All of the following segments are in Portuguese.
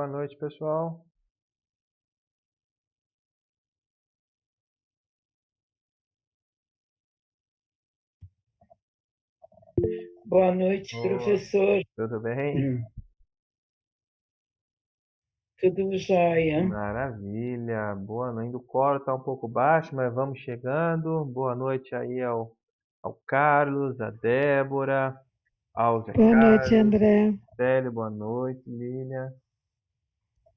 Boa noite, pessoal. Boa noite, Oi, professor. tudo bem? Tudo jóia? Maravilha. Boa noite. O coro está um pouco baixo, mas vamos chegando. Boa noite aí ao Carlos, a Débora, ao Zé Boa noite, Carlos, André. Célio, boa noite, Lilian.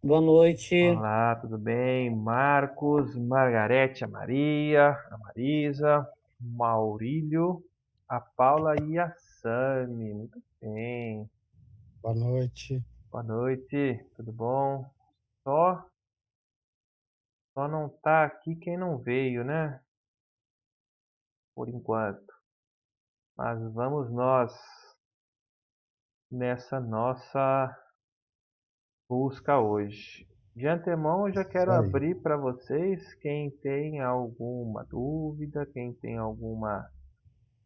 Boa noite. Olá, tudo bem? Marcos, Margarete, a Maria, a Marisa, Maurílio, a Paula e a Sami. Muito bem. Boa noite. Boa noite, tudo bom? Só Só não tá aqui quem não veio, né? Por enquanto. Mas vamos nós nessa nossa busca hoje. De antemão, eu já Isso quero aí. abrir para vocês quem tem alguma dúvida, quem tem alguma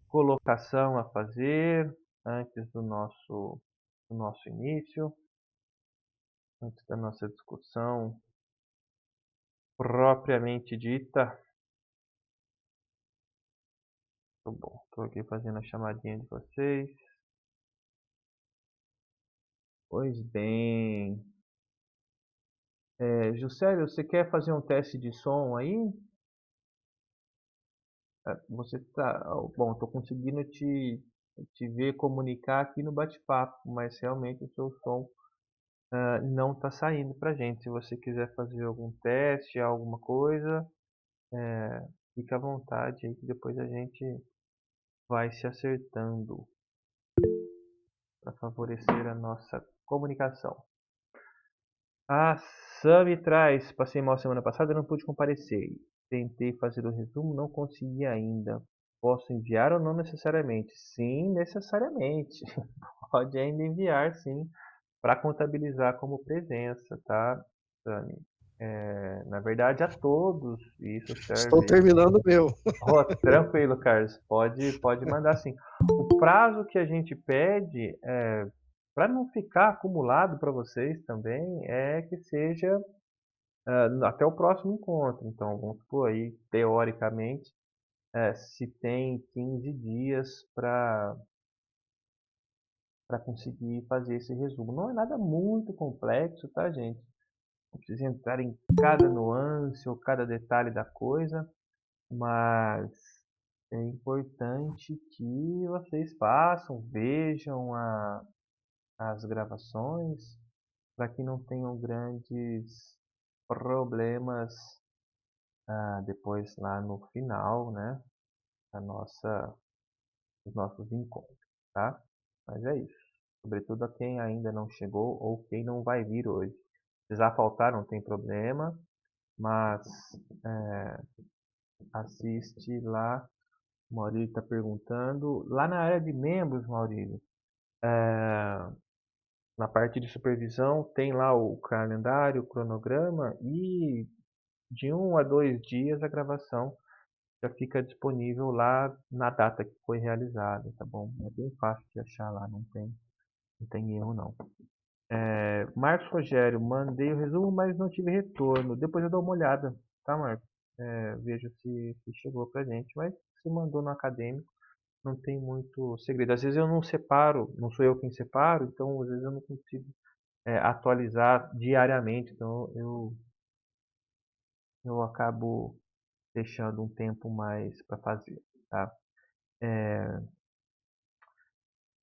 colocação a fazer antes do nosso início, antes da nossa discussão propriamente dita. Tá bom, estou aqui fazendo a chamadinha de vocês. Pois bem. Juscelio, você quer fazer um teste de som aí? Você tá. Bom, estou conseguindo te ver comunicar aqui no bate-papo, mas realmente o seu som não está saindo para gente. Se você quiser fazer algum teste, alguma coisa, fica à vontade aí que depois a gente vai se acertando para favorecer a nossa comunicação. A Sami traz, passei mal semana passada e não pude comparecer. Tentei fazer o resumo, não consegui ainda. Posso enviar ou não necessariamente? Sim, necessariamente. Pode ainda enviar, sim, para contabilizar como presença, tá, Sami? Na verdade, a todos, e isso Estou serve. terminando o meu. Oh, tranquilo, Carlos, pode mandar sim. O prazo que a gente pede, para não ficar acumulado para vocês também, é que seja até o próximo encontro. Então, vamos supor aí, teoricamente, se tem 15 dias para conseguir fazer esse resumo. Não é nada muito complexo, tá, gente? Não precisa entrar em cada nuance ou cada detalhe da coisa, mas é importante que vocês façam, vejam as gravações, para que não tenham grandes problemas depois lá no final, né? da nossa, dos nossos encontros, tá? Mas é isso. Sobretudo a quem ainda não chegou ou quem não vai vir hoje. Se precisar faltar, não tem problema, mas é, assiste lá. O Maurílio está perguntando. Lá na área de membros, Maurílio, na parte de supervisão, tem lá o calendário, o cronograma e de 1 a 2 dias a gravação já fica disponível lá na data que foi realizada, tá bom? É bem fácil de achar lá, não tem erro não. Marcos Rogério, mandei o resumo, mas não tive retorno. Depois eu dou uma olhada, tá, Marcos? Vejo se chegou pra gente, mas se mandou no acadêmico, não tem muito segredo. Às vezes eu não separo, não sou eu quem separo, então às vezes eu não consigo atualizar diariamente, então eu acabo deixando um tempo mais para fazer, tá?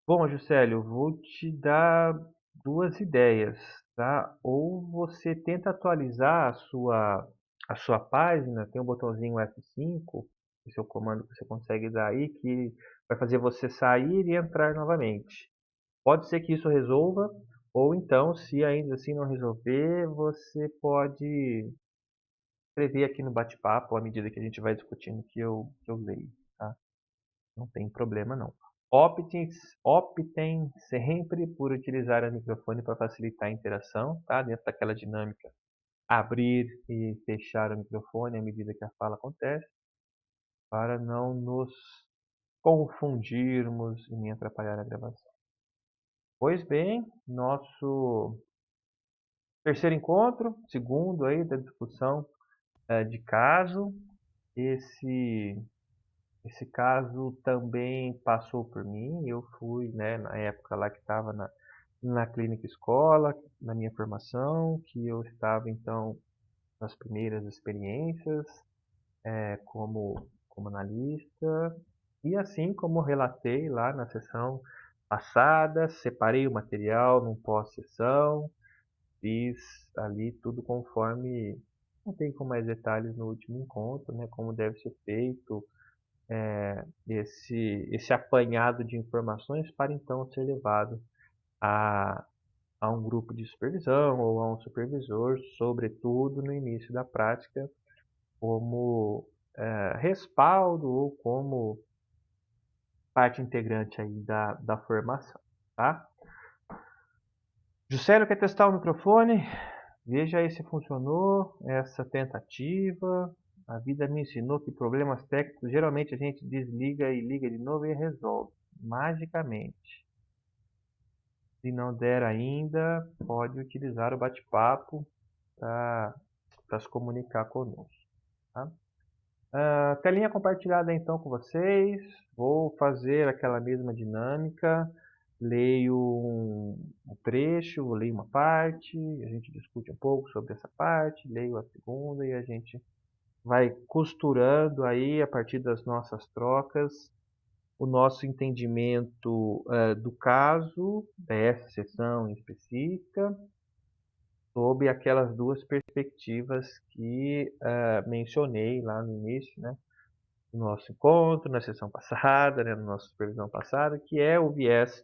Bom, Juscelio, vou te dar duas ideias, tá? Ou você tenta atualizar a sua página, tem um botãozinho F5, esse é o comando que você consegue dar aí, que vai fazer você sair e entrar novamente. Pode ser que isso resolva, ou então, se ainda assim não resolver, você pode escrever aqui no bate-papo à medida que a gente vai discutindo que eu leio, tá? Não tem problema não. Optem sempre por utilizar o microfone para facilitar a interação, tá? Dentro daquela dinâmica, abrir e fechar o microfone à medida que a fala acontece, para não nos confundirmos e nem atrapalhar a gravação. Pois bem, nosso Terceiro encontro, segundo aí da discussão de caso. Esse caso também passou por mim. Eu fui, né, na época lá que estava na clínica escola, na minha formação, que eu estava então nas primeiras experiências como analista. E assim como relatei lá na sessão passada, separei o material num pós-sessão, fiz ali tudo conforme, não tem com mais detalhes no último encontro, né, como deve ser feito esse apanhado de informações para então ser levado a, a um grupo de supervisão ou a um supervisor, sobretudo no início da prática, como respaldo ou como parte integrante aí da formação, tá? Juscelio, quer testar o microfone? Veja aí se funcionou essa tentativa. A vida me ensinou que problemas técnicos geralmente a gente desliga e liga de novo e resolve magicamente. Se não der ainda, pode utilizar o bate-papo para se comunicar conosco. Tá? Telinha compartilhada então com vocês. Vou fazer aquela mesma dinâmica. Leio um trecho, leio uma parte, a gente discute um pouco sobre essa parte, leio a segunda e a gente vai costurando aí a partir das nossas trocas o nosso entendimento do caso, dessa sessão em específica, sob aquelas duas perspectivas que mencionei lá no início, né? No nosso encontro, na sessão passada, né, na nossa supervisão passada, que é o viés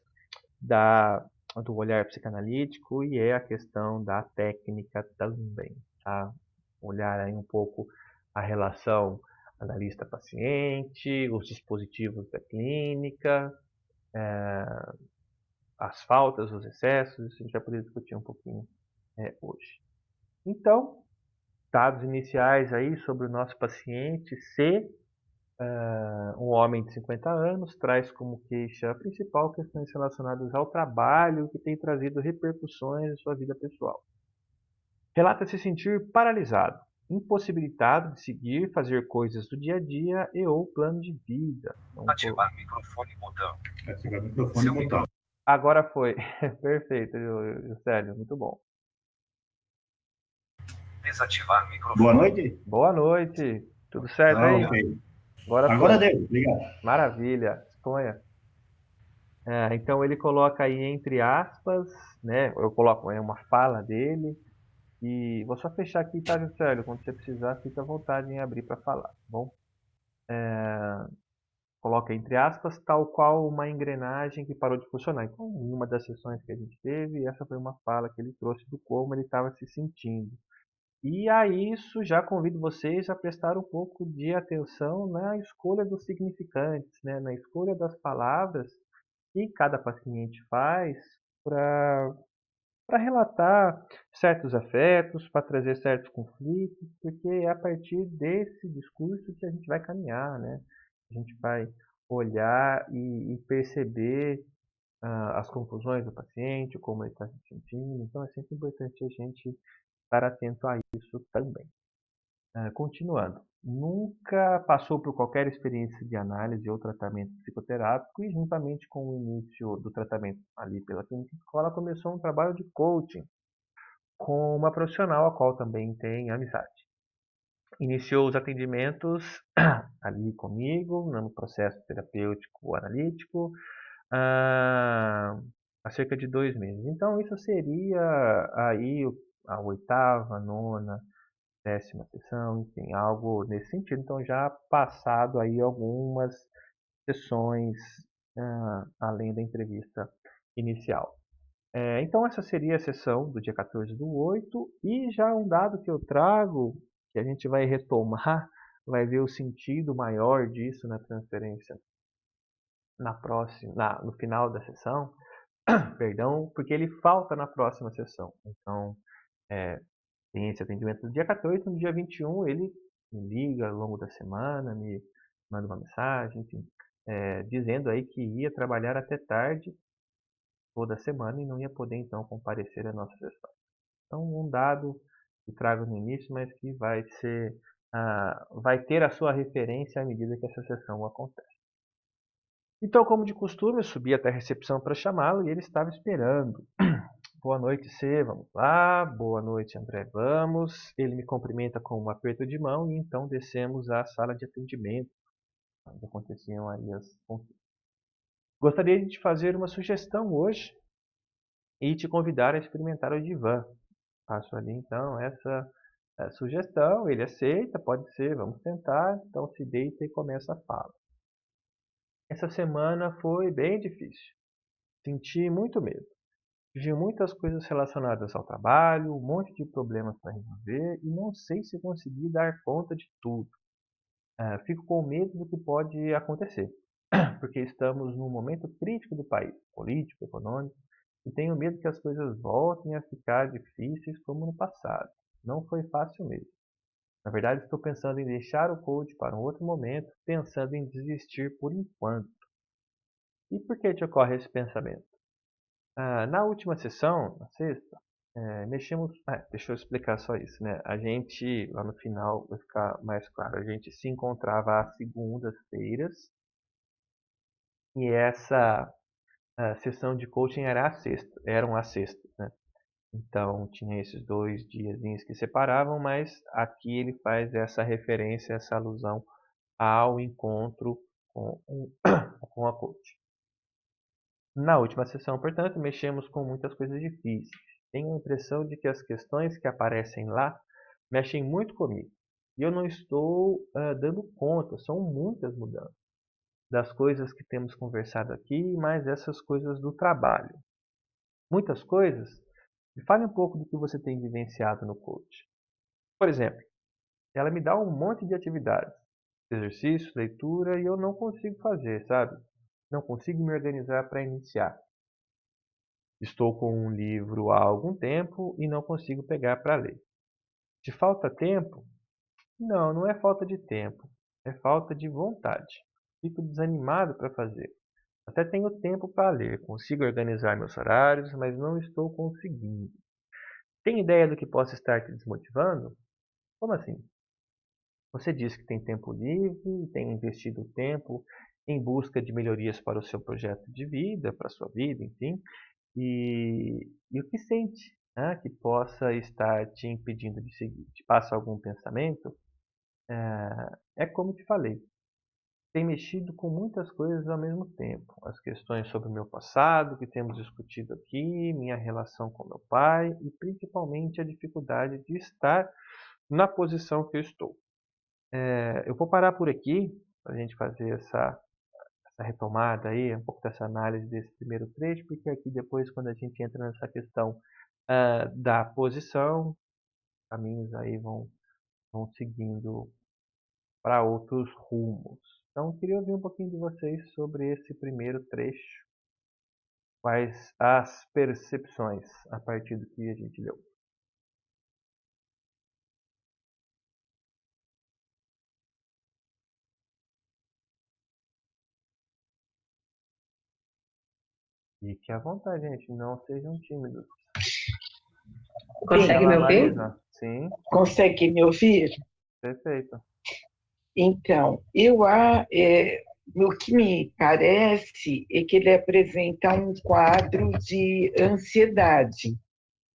do olhar psicanalítico e é a questão da técnica também, tá? Olhar aí um pouco a relação analista-paciente, os dispositivos da clínica, as faltas, os excessos, isso a gente vai poder discutir um pouquinho hoje. Então, dados iniciais aí sobre o nosso paciente C, um homem de 50 anos, traz como queixa principal questões relacionadas ao trabalho que tem trazido repercussões em sua vida pessoal. Relata se sentir paralisado, impossibilitado de seguir, fazer coisas do dia a dia e ou plano de vida. Ativar microfone botão. Ativar microfone botão. Agora foi. Perfeito, Juscelio, muito bom. Desativar microfone. Boa noite. Boa noite. Tudo certo aí? Ok. Agora deu. Obrigado. Maravilha. Exponha. Então ele coloca aí entre aspas, né? Eu coloco uma fala dele. E vou só fechar aqui, tá, Juscelio? Quando você precisar, fica à vontade em abrir para falar, tá bom? Coloca entre aspas, tal qual uma engrenagem que parou de funcionar. Então, em uma das sessões que a gente teve, essa foi uma fala que ele trouxe do como ele estava se sentindo. E a isso já convido vocês a prestar um pouco de atenção na escolha dos significantes, né? Na escolha das palavras que cada paciente faz para relatar certos afetos, para trazer certos conflitos, porque é a partir desse discurso que a gente vai caminhar, né? A gente vai olhar e perceber as conclusões do paciente, como ele está se sentindo. Então é sempre importante a gente estar atento a isso também. Continuando, nunca passou por qualquer experiência de análise ou tratamento psicoterápico e, juntamente com o início do tratamento ali pela clínica escola, começou um trabalho de coaching com uma profissional a qual também tem amizade. Iniciou os atendimentos ali comigo, no processo terapêutico analítico, há cerca de 2 meses. Então, isso seria aí a oitava, nona, 10ª sessão, enfim, algo nesse sentido. Então, já passado aí algumas sessões além da entrevista inicial. Então, essa seria a sessão do dia 14/8, e já um dado que eu trago, que a gente vai retomar, vai ver o sentido maior disso na transferência no final da sessão, perdão, porque ele falta na próxima sessão. Então, tem esse atendimento no dia 14, no dia 21 ele me liga ao longo da semana, me manda uma mensagem, enfim, dizendo aí que ia trabalhar até tarde toda semana e não ia poder então comparecer à nossa sessão. Então, um dado que trago no início, mas que vai ter a sua referência à medida que essa sessão acontece. Então, como de costume, eu subi até a recepção para chamá-lo e ele estava esperando. Boa noite, C, vamos lá. Boa noite, André, vamos. Ele me cumprimenta com um aperto de mão e então descemos à sala de atendimento, onde aconteciam aí as consultas. Gostaria de te fazer uma sugestão hoje e te convidar a experimentar o divã. Faço ali então essa sugestão, ele aceita, pode ser, vamos tentar. Então se deita e começa a fala. Essa semana foi bem difícil. Senti muito medo. Tive muitas coisas relacionadas ao trabalho, um monte de problemas para resolver e não sei se consegui dar conta de tudo. Fico com medo do que pode acontecer, porque estamos num momento crítico do país, político, econômico, e tenho medo que as coisas voltem a ficar difíceis como no passado. Não foi fácil mesmo. Na verdade, estou pensando em deixar o coach para um outro momento, pensando em desistir por enquanto. E por que te ocorre esse pensamento? Na última sessão, na sexta, mexemos. Deixa eu explicar só isso, né? A gente, lá no final, vai ficar mais claro, a gente se encontrava às segundas-feiras e essa sessão de coaching eram às sextas, né? Então tinha esses 2 diazinhos que separavam, mas aqui ele faz essa referência, essa alusão ao encontro com, com a coach. Na última sessão, portanto, mexemos com muitas coisas difíceis. Tenho a impressão de que as questões que aparecem lá mexem muito comigo. E eu não estou dando conta, são muitas mudanças das coisas que temos conversado aqui, mais essas coisas do trabalho. Muitas coisas. Me fale um pouco do que você tem vivenciado no coach. Por exemplo, ela me dá um monte de atividades, exercícios, leitura, e eu não consigo fazer, sabe? Não consigo me organizar para iniciar. Estou com um livro há algum tempo e não consigo pegar para ler. Te falta tempo? Não, não é falta de tempo. É falta de vontade. Fico desanimado para fazer. Até tenho tempo para ler, consigo organizar meus horários, mas não estou conseguindo. Tem ideia do que possa estar te desmotivando? Como assim? Você diz que tem tempo livre, tem investido tempo em busca de melhorias para o seu projeto de vida, para a sua vida, enfim. E o que sente, né, que possa estar te impedindo de seguir? Te passa algum pensamento? É como te falei, tem mexido com muitas coisas ao mesmo tempo. As questões sobre o meu passado, que temos discutido aqui, minha relação com meu pai e principalmente a dificuldade de estar na posição que eu estou. Eu vou parar por aqui para a gente fazer essa retomada aí, um pouco dessa análise desse primeiro trecho, porque aqui depois, quando a gente entra nessa questão da posição, caminhos aí vão seguindo para outros rumos. Então, eu queria ouvir um pouquinho de vocês sobre esse primeiro trecho. Quais as percepções a partir do que a gente leu? Fique à vontade, gente. Não sejam tímidos. Consegue me ouvir? Sim. Consegue me ouvir? Perfeito. Então, o que me parece é que ele apresenta um quadro de ansiedade.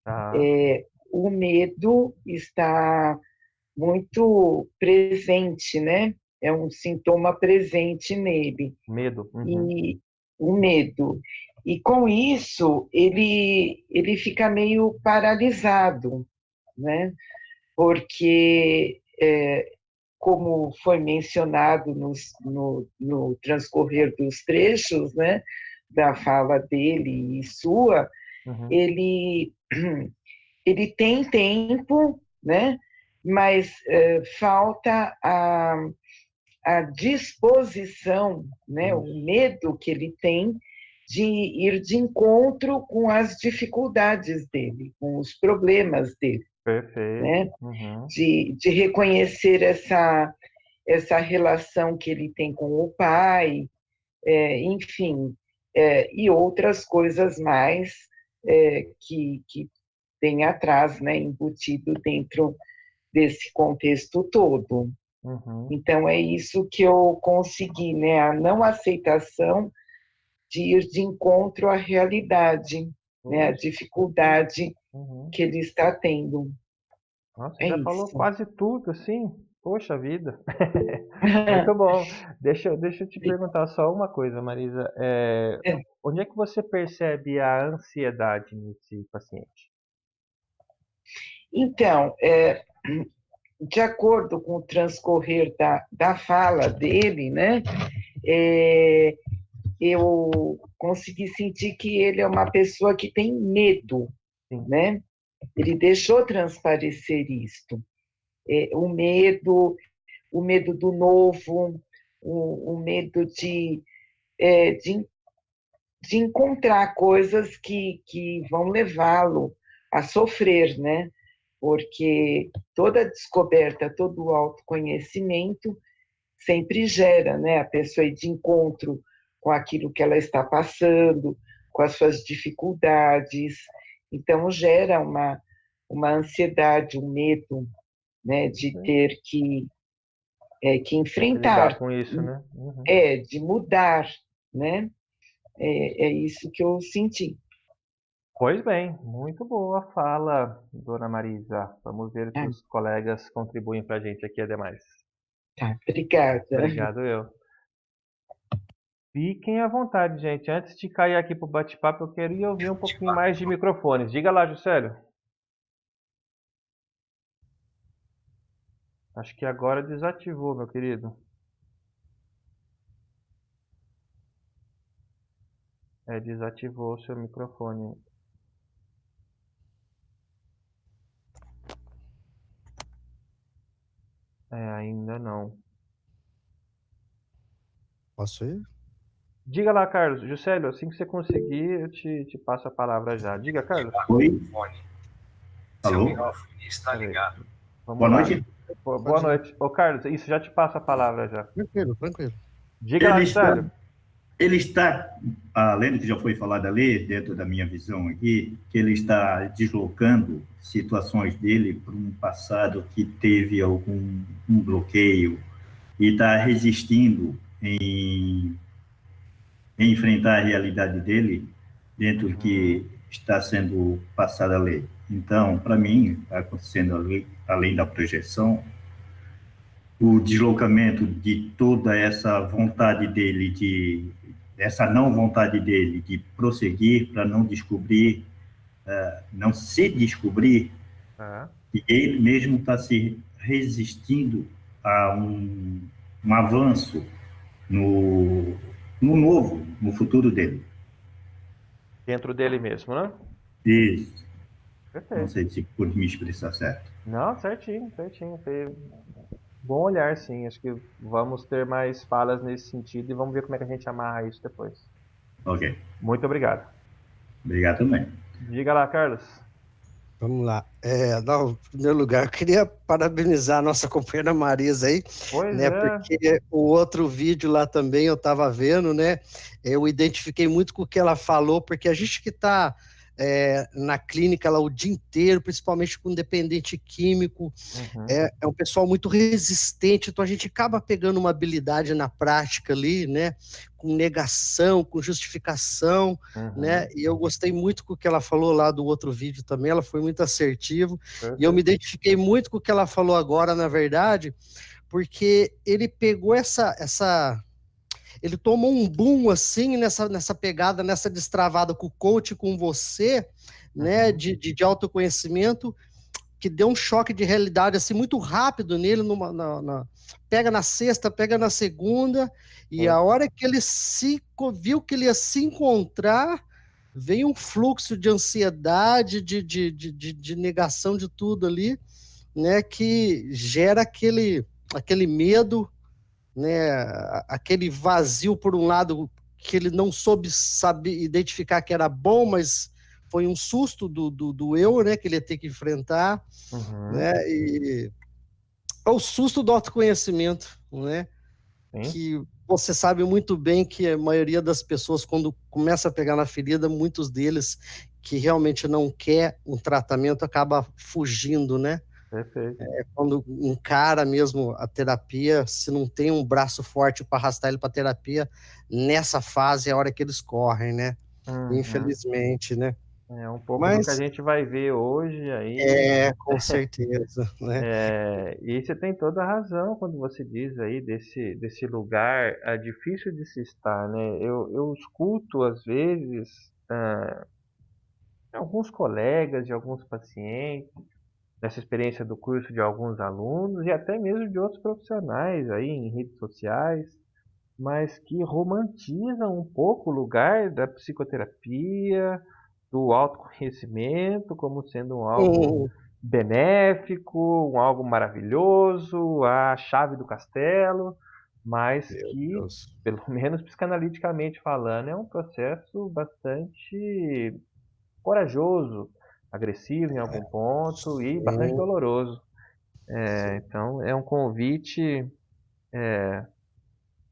Tá. O medo está muito presente, né? É um sintoma presente nele. Medo. E o medo. E com isso, ele fica meio paralisado, né? Porque, como foi mencionado no transcorrer dos trechos, né, da fala dele e sua, ele tem tempo, né, mas falta a disposição, né, o medo que ele tem de ir de encontro com as dificuldades dele, com os problemas dele. Perfeito. Né? De reconhecer essa relação que ele tem com o pai, enfim, e outras coisas mais que vem atrás, né, embutido dentro desse contexto todo. Uhum. Então, é isso que eu consegui, né, a não aceitação de ir de encontro à realidade, né, a Poxa. dificuldade Uhum. que ele está tendo. Nossa, É já falou isso. quase tudo, assim. Poxa vida. Muito bom. Deixa eu te perguntar só uma coisa, Marisa. Onde é que você percebe a ansiedade nesse paciente? Então, de acordo com o transcorrer da fala dele, né, eu consegui sentir que ele é uma pessoa que tem medo, Sim. né? Ele deixou transparecer isto. O medo do novo, o medo de encontrar coisas que vão levá-lo a sofrer, né? Porque toda descoberta, todo autoconhecimento sempre gera, né? A pessoa ir de encontro com aquilo que ela está passando, com as suas dificuldades. Então, gera uma ansiedade, um medo, né? De ter que Lidar enfrentar, com isso, né? Uhum. de mudar, né? É isso que eu senti. Pois bem, muito boa a fala, dona Marisa. Vamos ver se Ah, os colegas contribuem para a gente aqui, ademais. tá, obrigada. Obrigado, eu. Fiquem à vontade, gente. Antes de cair aqui para o bate-papo, eu queria ouvir um pouquinho mais de microfones. Diga lá, Juscelio. Acho que agora desativou, meu querido. Desativou o seu microfone. Ainda não. Posso ir? Diga lá, Carlos. Juscelio, assim que você conseguir, eu te passo a palavra já. Diga, Carlos. Oi? Seu Alô? microfone está Peraí. ligado. Vamos Boa lá. noite. Boa Pode ir. noite. Ô, Carlos, isso, já te passo a palavra já. Tranquilo, tranquilo. Diga lá, Ele está, Juscelio. ele está, além do que já foi falado ali, dentro da minha visão aqui, que ele está deslocando situações dele para um passado que teve algum bloqueio e está resistindo em enfrentar a realidade dele dentro do que está sendo passada a lei. Então, para mim, está acontecendo além da projeção, o deslocamento de toda essa vontade dele, essa não vontade dele de prosseguir para não descobrir, não se descobrir, e ele mesmo está se resistindo a um avanço no novo, no futuro dele. Dentro dele mesmo, né? Isso. Não Perfeito. sei se pude me expressar certo. Não, certinho, certinho. Foi bom olhar, sim. Acho que vamos ter mais falas nesse sentido e vamos ver como é que a gente amarra isso depois. Ok. Muito obrigado. Obrigado também. Diga lá, Carlos. Vamos lá. Em primeiro lugar, eu queria parabenizar a nossa companheira Marisa aí, Pois né? Porque o outro vídeo lá também eu estava vendo, né? Eu identifiquei muito com o que ela falou, porque a gente que está na clínica lá o dia inteiro, principalmente com dependente químico, é um pessoal muito resistente, então a gente acaba pegando uma habilidade na prática ali, né? Com negação, com justificação, né? E eu gostei muito com o que ela falou lá do outro vídeo também, ela foi muito assertiva, e eu me identifiquei muito com o que ela falou agora, na verdade, porque ele pegou ele tomou um boom assim nessa pegada, nessa destravada com o coach, com você, né? De autoconhecimento, que deu um choque de realidade assim muito rápido nele, pega na sexta, pega na segunda, e a hora que ele viu que ele ia se encontrar, veio um fluxo de ansiedade, de negação de tudo ali, né, que gera aquele medo, né, aquele vazio por um lado que ele não sabe identificar que era bom, mas foi um susto do eu, né, que ele ia ter que enfrentar, né, e é o susto do autoconhecimento, né, que você sabe muito bem que a maioria das pessoas, quando começa a pegar na ferida, muitos deles que realmente não quer um tratamento acaba fugindo, né? Perfeito. Quando encara mesmo a terapia, se não tem um braço forte para arrastar ele para terapia, nessa fase é a hora que eles correm, né? Uhum. Infelizmente, né? É um pouco do que a Mas gente vai ver hoje aí. com certeza, né? E você tem toda a razão quando você diz aí desse lugar difícil de se estar, né? Eu escuto às vezes alguns colegas de alguns pacientes, nessa experiência do curso de alguns alunos e até mesmo de outros profissionais aí em redes sociais, mas que romantizam um pouco o lugar da psicoterapia, do autoconhecimento como sendo algo Hum, benéfico, algo maravilhoso, a chave do castelo, mas Meu que, Deus. pelo menos psicanaliticamente falando, é um processo bastante corajoso, agressivo em algum ponto e bastante Sim, doloroso. sim. Então, é um convite, é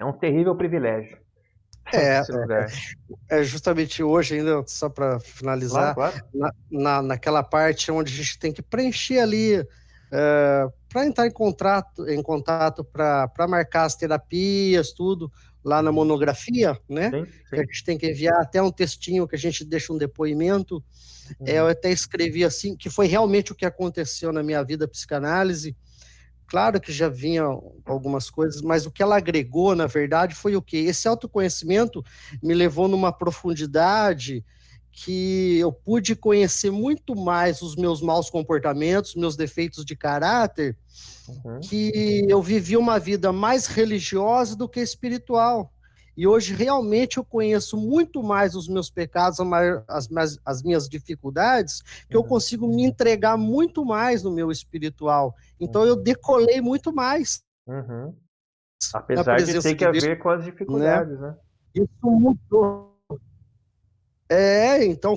um terrível privilégio estar É, nesse lugar. justamente hoje ainda, só para Claro, finalizar, claro. naquela parte onde a gente tem que preencher ali para entrar em contato para marcar as terapias, tudo, lá na monografia, né? Sim, Que a sim. gente tem que enviar até um textinho que a gente deixa um depoimento. Eu Uhum. até escrevi assim, que foi realmente o que aconteceu na minha vida psicanálise. Claro que já vinha algumas coisas, mas o que ela agregou, na verdade, foi o quê? Esse autoconhecimento me levou numa profundidade que eu pude conhecer muito mais os meus maus comportamentos, meus defeitos de caráter, Uhum. que eu vivi uma vida mais religiosa do que espiritual. E hoje realmente eu conheço muito mais os meus pecados, as minhas dificuldades, que eu Uhum. consigo me entregar muito mais no meu espiritual. Então eu Uhum. decolei muito mais Uhum. na Apesar de ter presença que de Deus, haver com as né? dificuldades, né? Isso mudou. Então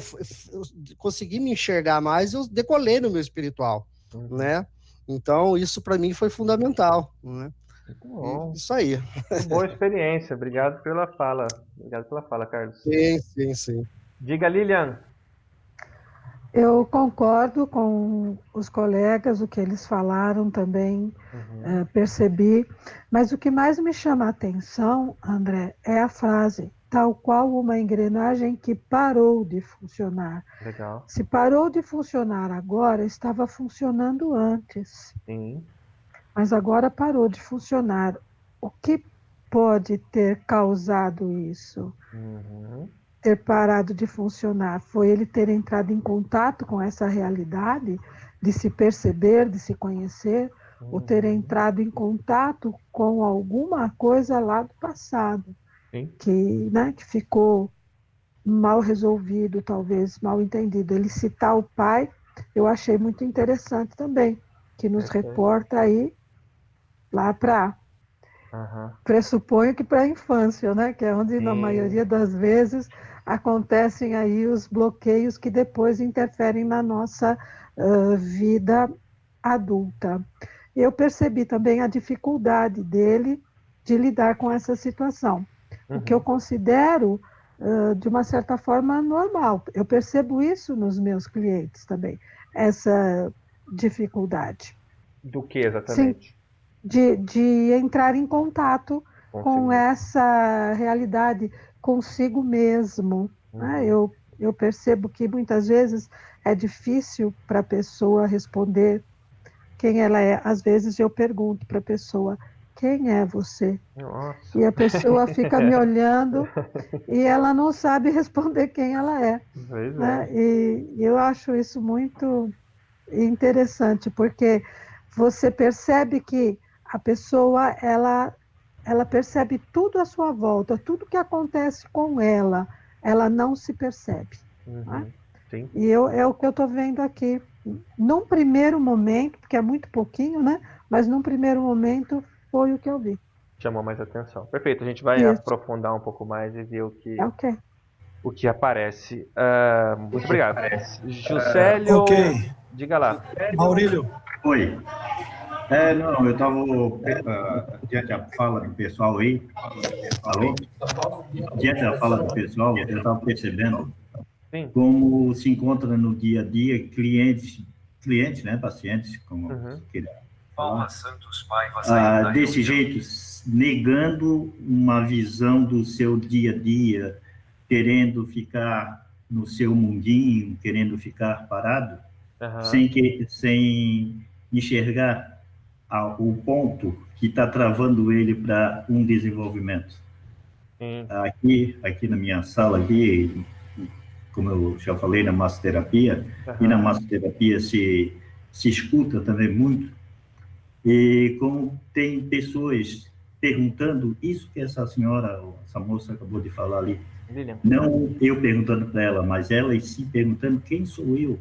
eu consegui me enxergar mais, eu decolei no meu espiritual, Uhum. né? Então isso para mim foi fundamental, né? Muito E bom. isso aí. Muito boa experiência. Obrigado pela fala. Obrigado pela fala, Carlos. Sim, sim, sim. Diga, Lilian. Eu concordo com os colegas, o que eles falaram também, Uhum. percebi, mas o que mais me chama a atenção, André, é a frase, tal qual uma engrenagem que parou de funcionar. Legal. Se parou de funcionar agora, estava funcionando antes, Sim. mas agora parou de funcionar. O que pode ter causado isso? Uhum. Ter parado de funcionar? Foi ele ter entrado em contato com essa realidade, de se perceber, de se conhecer, ou ter Uhum. entrado em contato com alguma coisa lá do passado, Sim. que ficou mal resolvido, talvez mal entendido. Ele citar o pai, eu achei muito interessante também, que nos Perfeito. reporta aí lá para, Aham. pressuponho que para a infância, né? Que é onde na Sim. maioria das vezes acontecem aí os bloqueios que depois interferem na nossa vida adulta. Eu percebi também a dificuldade dele de lidar com essa situação, o que eu Uhum. considero de uma certa forma normal. Eu percebo isso nos meus clientes também, essa dificuldade. Do que Sim, exatamente? de entrar em contato Consigo com mesmo. essa realidade, consigo mesmo. Né? Uhum. Eu percebo que muitas vezes é difícil para a pessoa responder quem ela é. Às vezes eu pergunto para a pessoa, quem é você? Nossa. E a pessoa fica me olhando e ela não sabe responder quem ela é. Pois Né? é. E eu acho isso muito interessante, porque você percebe que a pessoa, ela percebe tudo à sua volta, tudo que acontece com ela não se percebe. Né? Uhum. Sim. E é o que eu estou vendo aqui. Num primeiro momento, porque é muito pouquinho, né? Mas num primeiro momento foi o que eu vi. Chamou mais atenção. Perfeito. A gente vai Isso, aprofundar um pouco mais e ver é o que. o que aparece. Muito obrigado. Ok, Juscelio, diga lá. Maurílio, Oi. Não, eu estava diante da fala do pessoal aí. Alô? Diante da fala do pessoal, eu estava percebendo Sim. como se encontra no dia a dia clientes, né, pacientes, como queira Paula falar, Santos Paiva saiu da desse reunião. jeito, negando uma visão do seu dia a dia, querendo ficar no seu mundinho, querendo ficar parado, Aham. sem enxergar o ponto que está travando ele para um desenvolvimento. Sim. Aqui na minha sala, aqui, como eu já falei, na massoterapia, e na Aham. massoterapia se escuta também muito, e como tem pessoas perguntando isso que essa senhora, essa moça acabou de falar ali, Lilian. não eu perguntando para ela, mas ela se perguntando quem sou eu,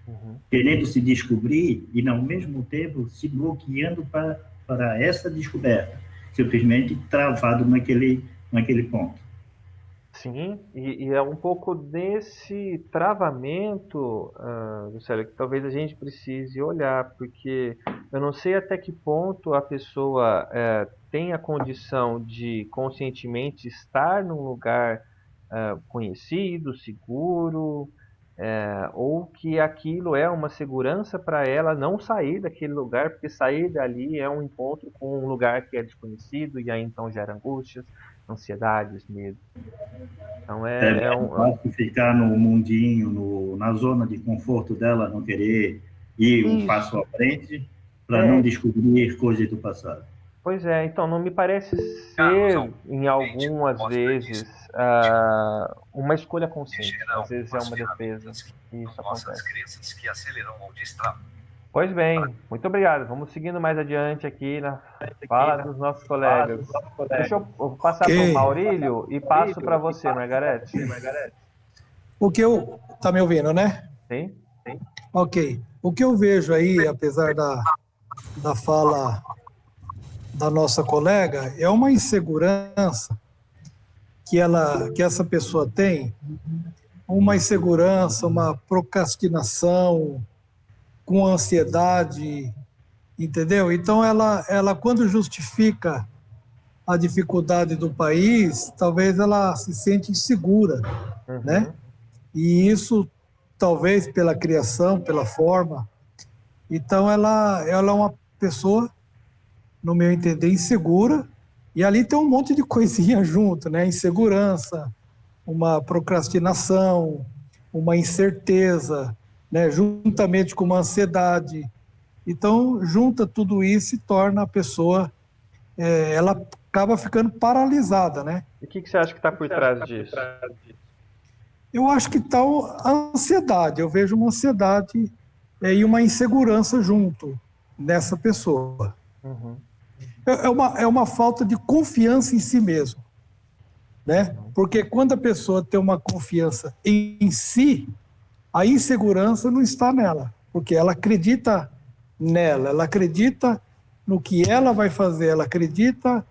Uhum. querendo se descobrir e, ao mesmo tempo, se bloqueando para essa descoberta, simplesmente travado naquele ponto. Sim, e é um pouco desse travamento, Lucélia, que talvez a gente precise olhar, porque eu não sei até que ponto a pessoa tem a condição de conscientemente estar num lugar conhecido, seguro, ou que aquilo é uma segurança para ela não sair daquele lugar, porque sair dali é um encontro com um lugar que é desconhecido e aí então gera angústias, ansiedades, medo. Então É fácil ficar no mundinho, na zona de conforto dela, não querer ir um passo isso. à frente para não descobrir coisas do passado. Pois é, então não me parece Carlos ser, em algumas Albuquerque vezes, diz, uma escolha em consciente. geral, Às vezes é as uma defesa ferramentas que e são isso nossas acontece. crenças que aceleram ou destravam. Pois bem, muito obrigado. Vamos seguindo mais adiante aqui na fala dos nossos colegas. Eu vou passar para o Ok. Maurílio e passo para você, Margarete. O que eu. Tá me ouvindo, né? Sim? Ok. O que eu vejo aí, apesar da fala da nossa colega, é uma insegurança que essa pessoa tem, uma insegurança, uma procrastinação, com ansiedade, entendeu? Então, ela quando justifica a dificuldade do país, talvez ela se sente insegura, né? Uhum. E isso, talvez pela criação, pela forma. Então, ela é uma pessoa, no meu entender, insegura, e ali tem um monte de coisinha junto, né? Insegurança, uma procrastinação, uma incerteza, né? Juntamente com uma ansiedade. Então, junta tudo isso e torna a pessoa, ela acaba ficando paralisada, né? E o que você acha que está por trás disso? Eu acho que tal a ansiedade, eu vejo uma ansiedade e uma insegurança junto nessa pessoa. Uhum. É uma falta de confiança em si mesmo, né? Porque quando a pessoa tem uma confiança em si, a insegurança não está nela, porque ela acredita nela, ela acredita no que ela vai fazer, ela acredita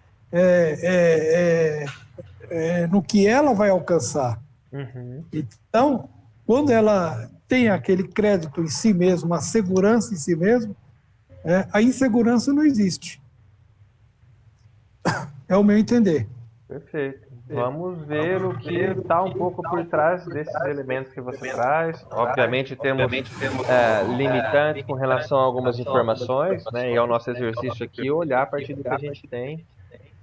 no que ela vai alcançar. Uhum. Então, quando ela tem aquele crédito em si mesma, a segurança em si mesma, a insegurança não existe. É o meu entender. Perfeito. Vamos ver o que está um pouco por trás desses elementos que você traz. Obviamente, temos limitantes com relação a algumas informações, né? E é o nosso exercício aqui olhar a partir do que a gente tem,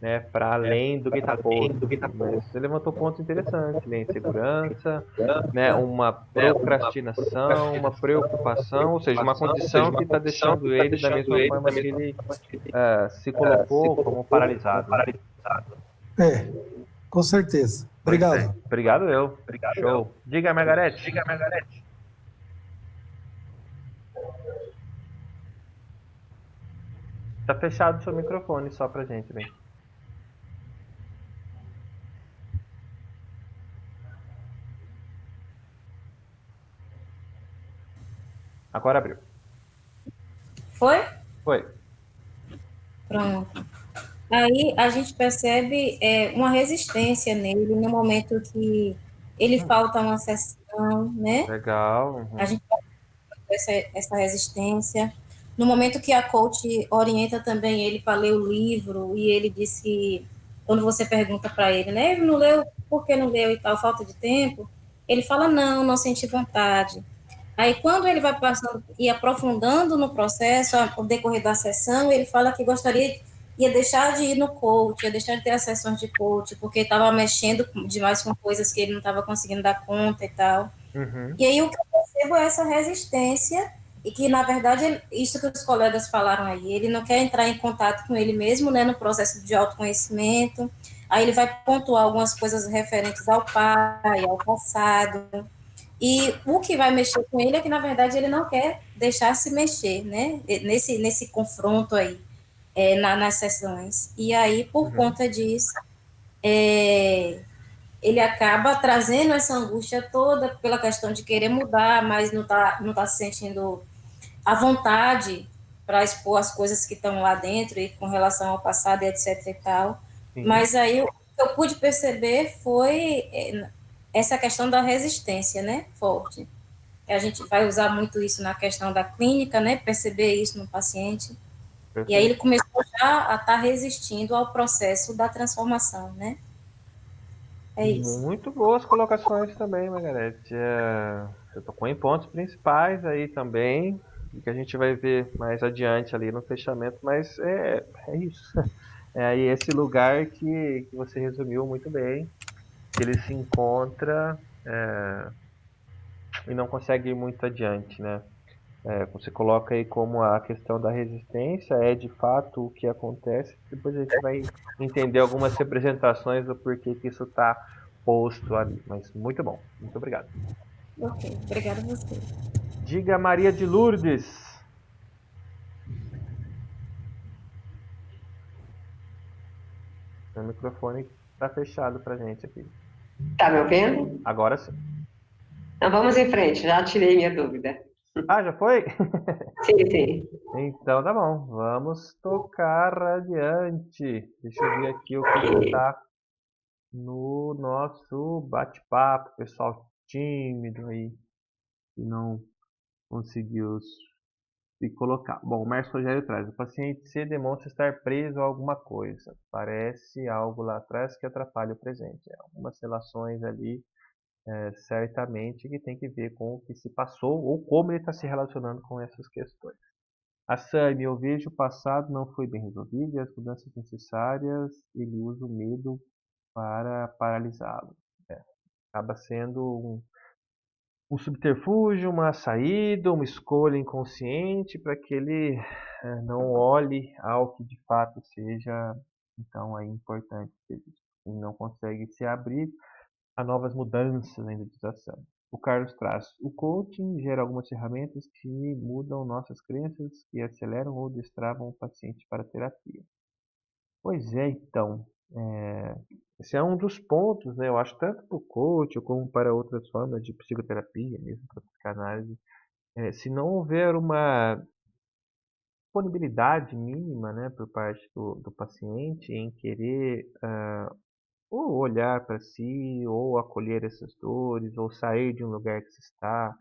né? Para além do que está posto. Mas você levantou pontos interessantes, né? Insegurança, né? Uma procrastinação, uma preocupação, ou seja, uma condição que está deixando ele da mesma forma que ele se colocou como paralisado, né? Com certeza. Pois bem. Obrigado. Obrigado eu. Show. Diga, Margarete. Tá fechado o seu microfone só pra gente, bem. Agora abriu. Foi? Foi. Pronto. Aí a gente percebe uma resistência nele no momento que ele falta uma sessão, né? Legal. Uhum. A gente percebe essa resistência. No momento que a coach orienta também ele para ler o livro, e ele diz que, quando você pergunta para ele, né? Ele não leu, por que não leu e tal, falta de tempo? Ele fala, não, não senti vontade. Aí, quando ele vai passando e aprofundando no processo, ao decorrer da sessão, ele fala que gostaria, ia deixar de ir no coach, ia deixar de ter as sessões de coach, porque estava mexendo demais com coisas que ele não estava conseguindo dar conta e tal. Uhum. E aí, o que eu percebo é essa resistência, e que, na verdade, isso que os colegas falaram aí, ele não quer entrar em contato com ele mesmo, né, no processo de autoconhecimento. Aí ele vai pontuar algumas coisas referentes ao pai, ao passado, e o que vai mexer com ele é que, na verdade, ele não quer deixar se mexer, né? Nesse confronto aí, nas sessões. E aí, por conta disso, ele acaba trazendo essa angústia toda pela questão de querer mudar, mas não tá se sentindo à vontade para expor as coisas que estão lá dentro e com relação ao passado, etc e tal. Sim. Mas aí o que eu pude perceber foi essa questão da resistência, né, forte. A gente vai usar muito isso na questão da clínica, né, perceber isso no paciente. E aí ele Perfeito. começou já a estar resistindo ao processo da transformação, né? É isso. Muito boas colocações também, Margarete. Você tocou em pontos principais aí também, que a gente vai ver mais adiante ali no fechamento, mas é isso. É aí esse lugar que você resumiu muito bem, que ele se encontra e não consegue ir muito adiante, né? Você coloca aí como a questão da resistência é de fato o que acontece. Depois a gente vai entender algumas representações do porquê que isso está posto ali. Mas muito bom, muito obrigado. Ok, obrigada a você. Diga Maria de Lourdes. O microfone está fechado para gente aqui. Tá me ouvindo? Agora sim. Então vamos em frente, já tirei minha dúvida. Ah, já foi? Sim, sim. Então tá bom, vamos tocar adiante. Deixa eu ver aqui o que está no nosso bate-papo, pessoal tímido aí, que não conseguiu se colocar. Bom, o Márcio Rogério traz. O paciente C demonstra estar preso a alguma coisa. Parece algo lá atrás que atrapalha o presente. Algumas relações ali, certamente, que tem que ver com o que se passou ou como ele está se relacionando com essas questões. A Sami, eu vejo o passado não foi bem resolvido e as mudanças necessárias, ele usa o medo para paralisá-lo. Acaba sendo um subterfúgio, uma saída, uma escolha inconsciente para que ele não olhe ao que de fato seja então é importante. Ele não consegue se abrir a novas mudanças na individuação. O Carlos traz: o coaching gera algumas ferramentas que mudam nossas crenças, que aceleram ou destravam o paciente para a terapia. Pois é, então, esse é um dos pontos, né? Eu acho tanto para o coach como para outras formas de psicoterapia, mesmo para psicanálise, se não houver uma disponibilidade mínima, né, por parte do paciente em querer ou olhar para si, ou acolher essas dores, ou sair de um lugar que se está,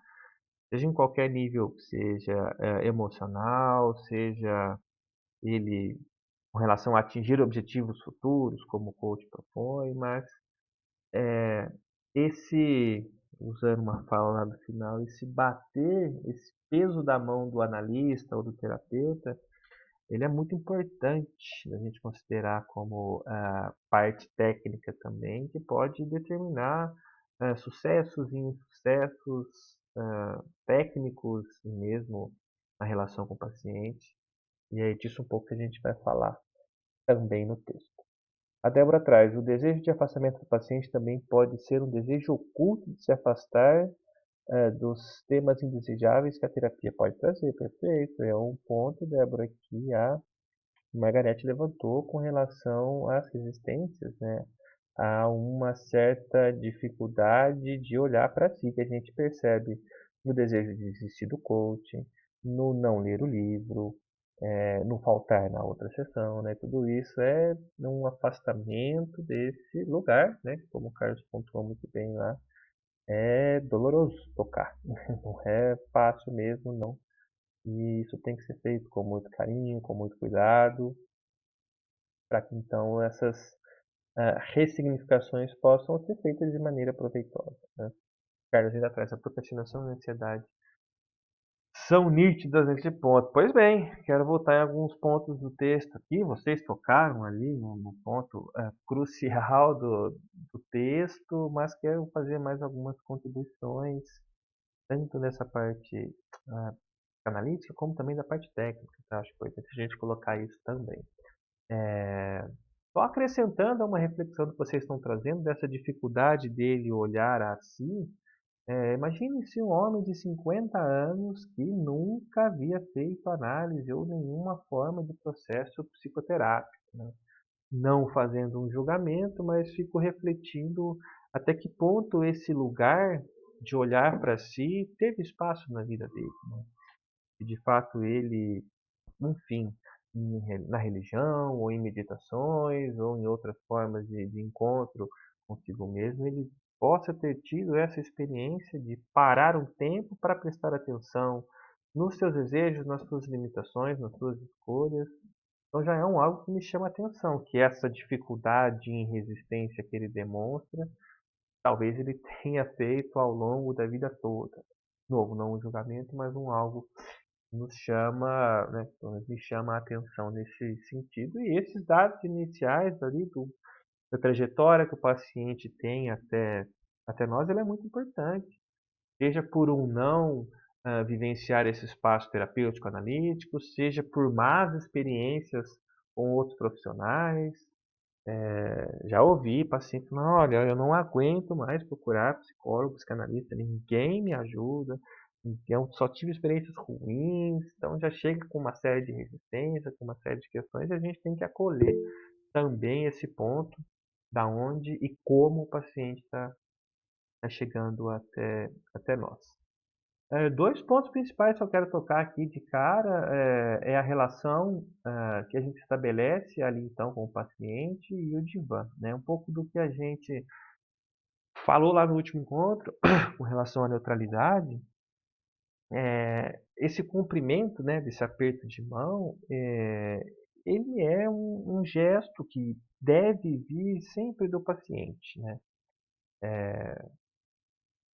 seja em qualquer nível, seja emocional, seja ele com relação a atingir objetivos futuros, como o coach propõe, mas esse, usando uma fala lá no final, esse bater, esse peso da mão do analista ou do terapeuta, ele é muito importante a gente considerar como parte técnica também, que pode determinar sucessos e insucessos técnicos mesmo na relação com o paciente. E é disso um pouco que a gente vai falar também no texto. A Débora traz: o desejo de afastamento do paciente também pode ser um desejo oculto de se afastar dos temas indesejáveis que a terapia pode trazer. Perfeito, é um ponto, Débora, que a Margarete levantou com relação às resistências, né? Há uma certa dificuldade de olhar para si, que a gente percebe no desejo de desistir do coaching, no não ler o livro, no faltar na outra sessão, né? Tudo isso é um afastamento desse lugar, né? Como o Carlos pontuou muito bem lá, é doloroso tocar, não é fácil mesmo, não. E isso tem que ser feito com muito carinho, com muito cuidado, para que então essas ressignificações possam ser feitas de maneira proveitosa, né? Carlos ainda traz a procrastinação e a ansiedade são nítidas nesse ponto. Pois bem, quero voltar em alguns pontos do texto aqui. Vocês tocaram ali no ponto crucial do texto, mas quero fazer mais algumas contribuições, tanto nessa parte analítica, como também da parte técnica. Tá? Acho que foi importante a gente colocar isso também. Só acrescentando a uma reflexão que vocês estão trazendo, dessa dificuldade dele olhar a si. Imagine-se um homem de 50 anos que nunca havia feito análise ou nenhuma forma de processo psicoterápico, né? Não fazendo um julgamento, mas fico refletindo até que ponto esse lugar de olhar para si teve espaço na vida dele, né? E de fato ele, enfim, na religião, ou em meditações, ou em outras formas de encontro consigo mesmo, ele possa ter tido essa experiência de parar um tempo para prestar atenção nos seus desejos, nas suas limitações, nas suas escolhas. Então já é algo que me chama a atenção, que essa dificuldade em resistência que ele demonstra, talvez ele tenha feito ao longo da vida toda. De novo, não um julgamento, mas algo nos chama, né, me chama a atenção nesse sentido. E esses dados iniciais ali da trajetória que o paciente tem até nós, ele é muito importante. Seja por não vivenciar esse espaço terapêutico analítico, seja por más experiências com outros profissionais. Já ouvi paciente falando, olha, eu não aguento mais procurar psicólogo, psicanalista, ninguém me ajuda, eu só tive experiências ruins, então já chega com uma série de resistências, com uma série de questões, e a gente tem que acolher também esse ponto da onde e como o paciente está chegando até nós. Dois pontos principais que eu quero tocar aqui de cara é a relação que a gente estabelece ali então com o paciente e o divã, né? Um pouco do que a gente falou lá no último encontro com relação à neutralidade. Esse cumprimento, né, desse aperto de mão, ele é um gesto que deve vir sempre do paciente, né?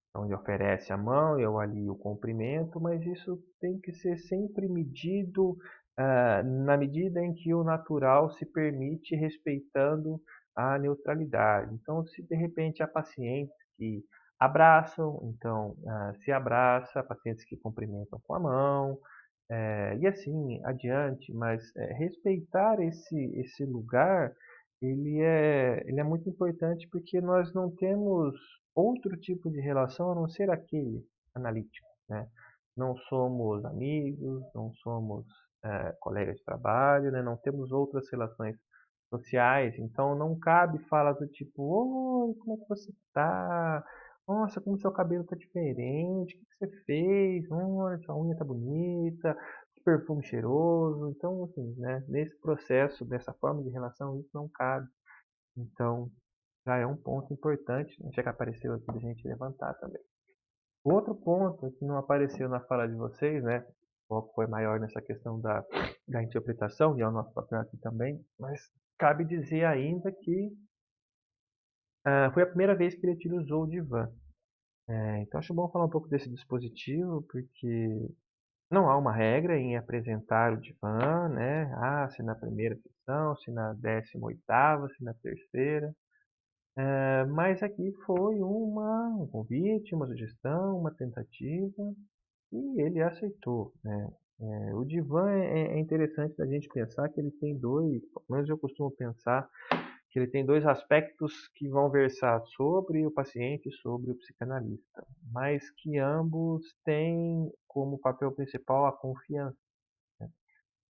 Então ele oferece a mão, eu ali o cumprimento, mas isso tem que ser sempre medido na medida em que o natural se permite, respeitando a neutralidade. Então, se de repente há pacientes que abraçam, então se abraça, pacientes que cumprimentam com a mão, e assim adiante, mas respeitar esse lugar, ele é muito importante porque nós não temos outro tipo de relação a não ser aquele analítico, né? Não somos amigos, não somos colegas de trabalho, né? Não temos outras relações sociais, então não cabe falar do tipo, oi, como é que você está? Nossa, como seu cabelo está diferente, o que você fez? Olha, sua unha está bonita, que perfume cheiroso. Então, assim, né? Nesse processo, dessa forma de relação, isso não cabe. Então, já é um ponto importante, né, já que apareceu aqui da gente levantar também. Outro ponto que não apareceu na fala de vocês, né? O foco foi maior nessa questão da interpretação, e é o nosso papel aqui também, mas cabe dizer ainda que foi a primeira vez que ele utilizou o divã. Então acho bom falar um pouco desse dispositivo, porque não há uma regra em apresentar o divã, né? Se na primeira sessão, se na 18ª, se na terceira. Mas aqui foi um convite, uma sugestão, uma tentativa, e ele aceitou, né? O divã é interessante da gente pensar que ele tem dois, pelo menos eu costumo pensar, que ele tem dois aspectos que vão versar sobre o paciente e sobre o psicanalista, mas que ambos têm como papel principal a confiança.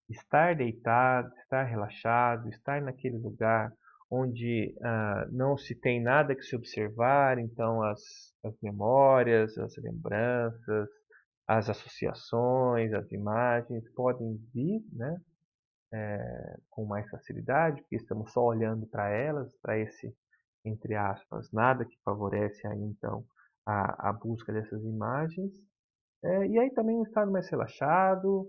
Estar deitado, estar relaxado, estar naquele lugar onde não se tem nada que se observar, então as memórias, as lembranças, as associações, as imagens podem vir, né, com mais facilidade, porque estamos só olhando para elas, para esse, entre aspas, nada que favorece aí, então a busca dessas imagens. E aí também um estado mais relaxado.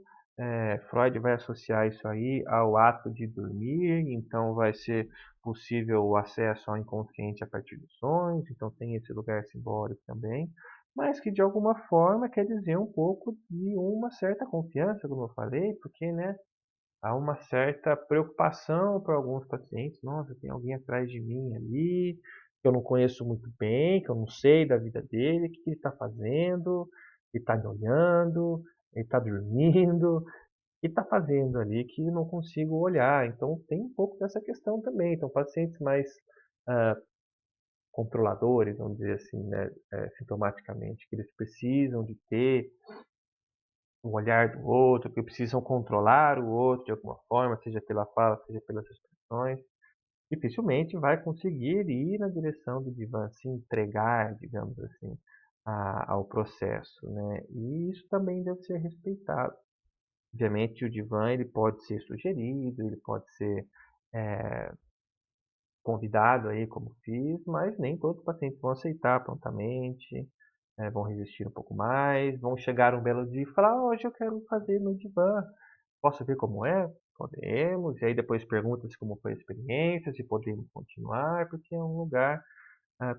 Freud vai associar isso aí ao ato de dormir, então vai ser possível o acesso ao inconsciente a partir dos sonhos, então tem esse lugar simbólico também. mas que de alguma forma quer dizer um pouco de uma certa confiança, como eu falei, porque, né, há uma certa preocupação para alguns pacientes. Nossa, tem alguém atrás de mim ali, que eu não conheço muito bem, que eu não sei da vida dele, o que ele está fazendo, ele está me olhando, ele está dormindo, o que está fazendo ali que eu não consigo olhar. Então tem um pouco dessa questão também. Então pacientes mais ah, controladores, vamos dizer assim, né, sintomaticamente, que eles precisam de ter um olhar do outro, que precisam controlar o outro de alguma forma, seja pela fala, seja pelas expressões, dificilmente vai conseguir ir na direção do divã, se entregar, digamos assim, ao processo, né? E isso também deve ser respeitado. Obviamente, o divã ele pode ser sugerido, ele pode ser convidado aí, como fiz, mas nem todos os pacientes vão aceitar prontamente, vão resistir um pouco mais, vão chegar um belo dia e falar: hoje eu quero fazer no divã, posso ver como é? Podemos, e aí depois pergunta-se como foi a experiência, se podemos continuar, porque é um lugar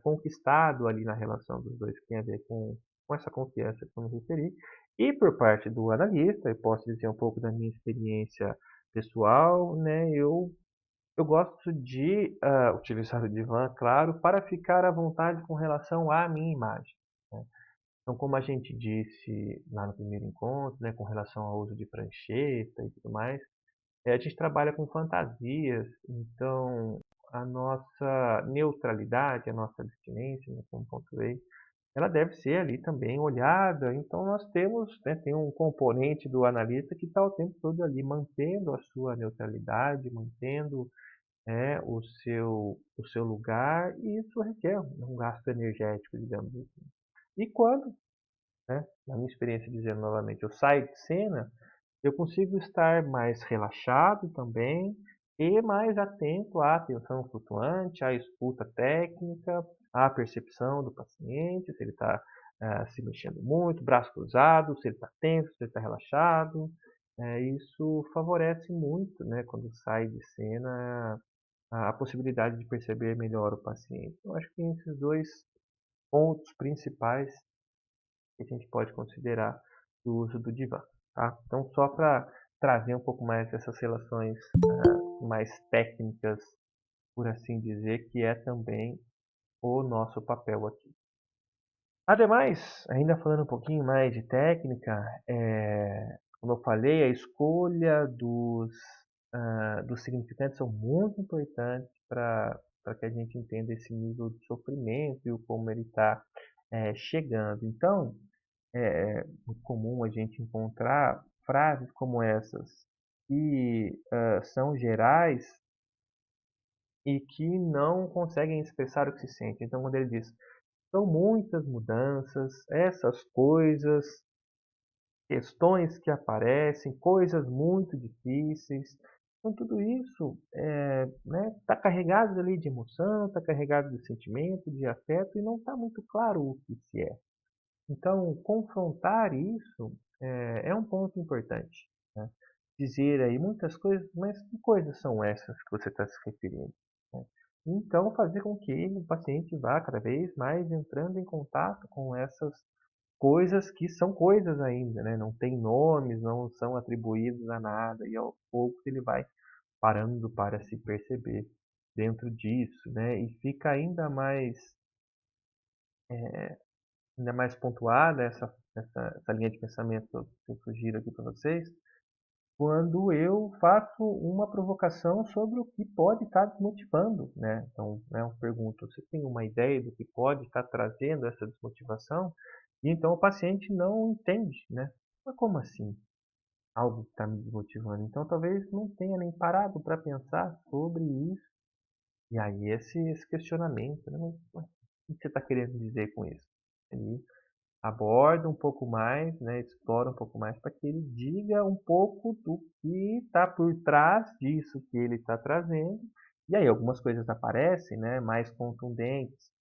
conquistado ali na relação dos dois, que tem a ver com essa confiança que eu me referi. E por parte do analista, eu posso dizer um pouco da minha experiência pessoal, né? Eu gosto de utilizar o divã, claro, para ficar à vontade com relação à minha imagem, né? Então, como a gente disse lá no primeiro encontro, né, com relação ao uso de prancheta e tudo mais, a gente trabalha com fantasias, então a nossa neutralidade, a nossa abstinência, né, como pontuei, ela deve ser ali também olhada. Então nós temos, né, tem um componente do analista que está o tempo todo ali mantendo a sua neutralidade, mantendo o seu lugar, e isso requer um gasto energético, digamos assim. E quando, né, na minha experiência, dizendo novamente, eu saio de cena, eu consigo estar mais relaxado também e mais atento à atenção flutuante, à escuta técnica, à percepção do paciente, se ele está se mexendo muito, braço cruzado, se ele está tenso, se ele está relaxado. Isso favorece muito, né, quando sai de cena, a possibilidade de perceber melhor o paciente. Eu acho que tem esses dois pontos principais que a gente pode considerar do uso do divã, tá? Então, só para trazer um pouco mais dessas relações mais técnicas, por assim dizer, que é também o nosso papel aqui. Ademais, ainda falando um pouquinho mais de técnica, como eu falei, a escolha dos significantes são muito importantes para que a gente entenda esse nível de sofrimento e o como ele está chegando. Então, é muito comum a gente encontrar frases como essas que são gerais e que não conseguem expressar o que se sente. Então, quando ele diz, são muitas mudanças, essas coisas, questões que aparecem, coisas muito difíceis. Então, tudo isso está carregado ali de emoção, está carregado de sentimento, de afeto, e não está muito claro o que se é. Então, confrontar isso é um ponto importante, né? Dizer aí muitas coisas, mas que coisas são essas que você está se referindo, né? Então, fazer com que o paciente vá cada vez mais entrando em contato com essas coisas que são coisas ainda, né? Não tem nomes, não são atribuídos a nada, e aos poucos ele vai parando para se perceber dentro disso, né? E fica ainda mais pontuada essa linha de pensamento que eu sugiro aqui para vocês, quando eu faço uma provocação sobre o que pode estar desmotivando, né? Então, né, eu pergunto, você tem uma ideia do que pode estar trazendo essa desmotivação? E então o paciente não entende, né? Mas como assim? Algo que está me desmotivando? Então talvez não tenha nem parado para pensar sobre isso. E aí esse questionamento, né? Mas o que você está querendo dizer com isso? Ele aborda um pouco mais, né, explora um pouco mais para que ele diga um pouco do que está por trás disso que ele está trazendo. E aí algumas coisas aparecem, né, mais contundentes,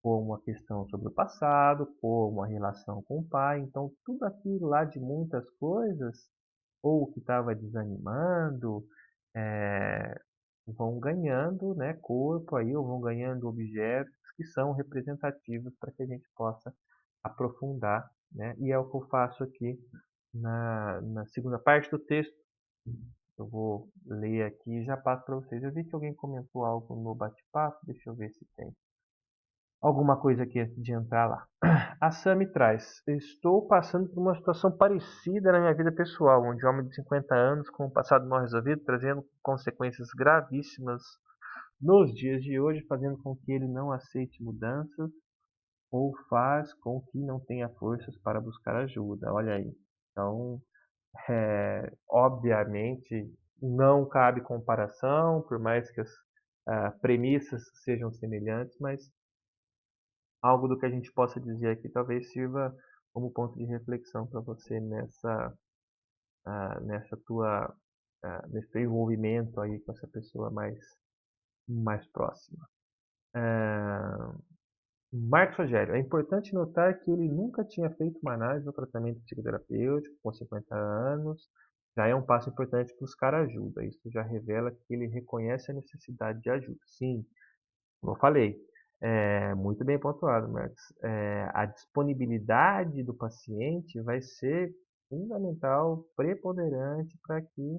como a questão sobre o passado, como a relação com o pai. Então tudo aquilo lá de muitas coisas, ou o que estava desanimando, é, vão ganhando, né, corpo aí, ou vão ganhando objetos que são representativos para que a gente possa aprofundar, né? E é o que eu faço aqui na segunda parte do texto. Eu vou ler aqui e já passo para vocês. Eu vi que alguém comentou algo no bate-papo, deixa eu ver se tem alguma coisa aqui antes de entrar lá. A Sami traz: estou passando por uma situação parecida na minha vida pessoal, onde um homem de 50 anos, com um passado mal resolvido, trazendo consequências gravíssimas nos dias de hoje, fazendo com que ele não aceite mudanças ou faz com que não tenha forças para buscar ajuda. Olha aí. Então, obviamente, não cabe comparação, por mais que as premissas sejam semelhantes, mas algo do que a gente possa dizer aqui talvez sirva como ponto de reflexão para você nesse teu envolvimento aí com essa pessoa mais próxima. Marcos Rogério: é importante notar que ele nunca tinha feito uma análise ou tratamento psicoterapêutico com 50 anos. Já é um passo importante buscar ajuda. Isso já revela que ele reconhece a necessidade de ajuda. Sim, como eu falei, muito bem pontuado, Marcos. A disponibilidade do paciente vai ser fundamental, preponderante para que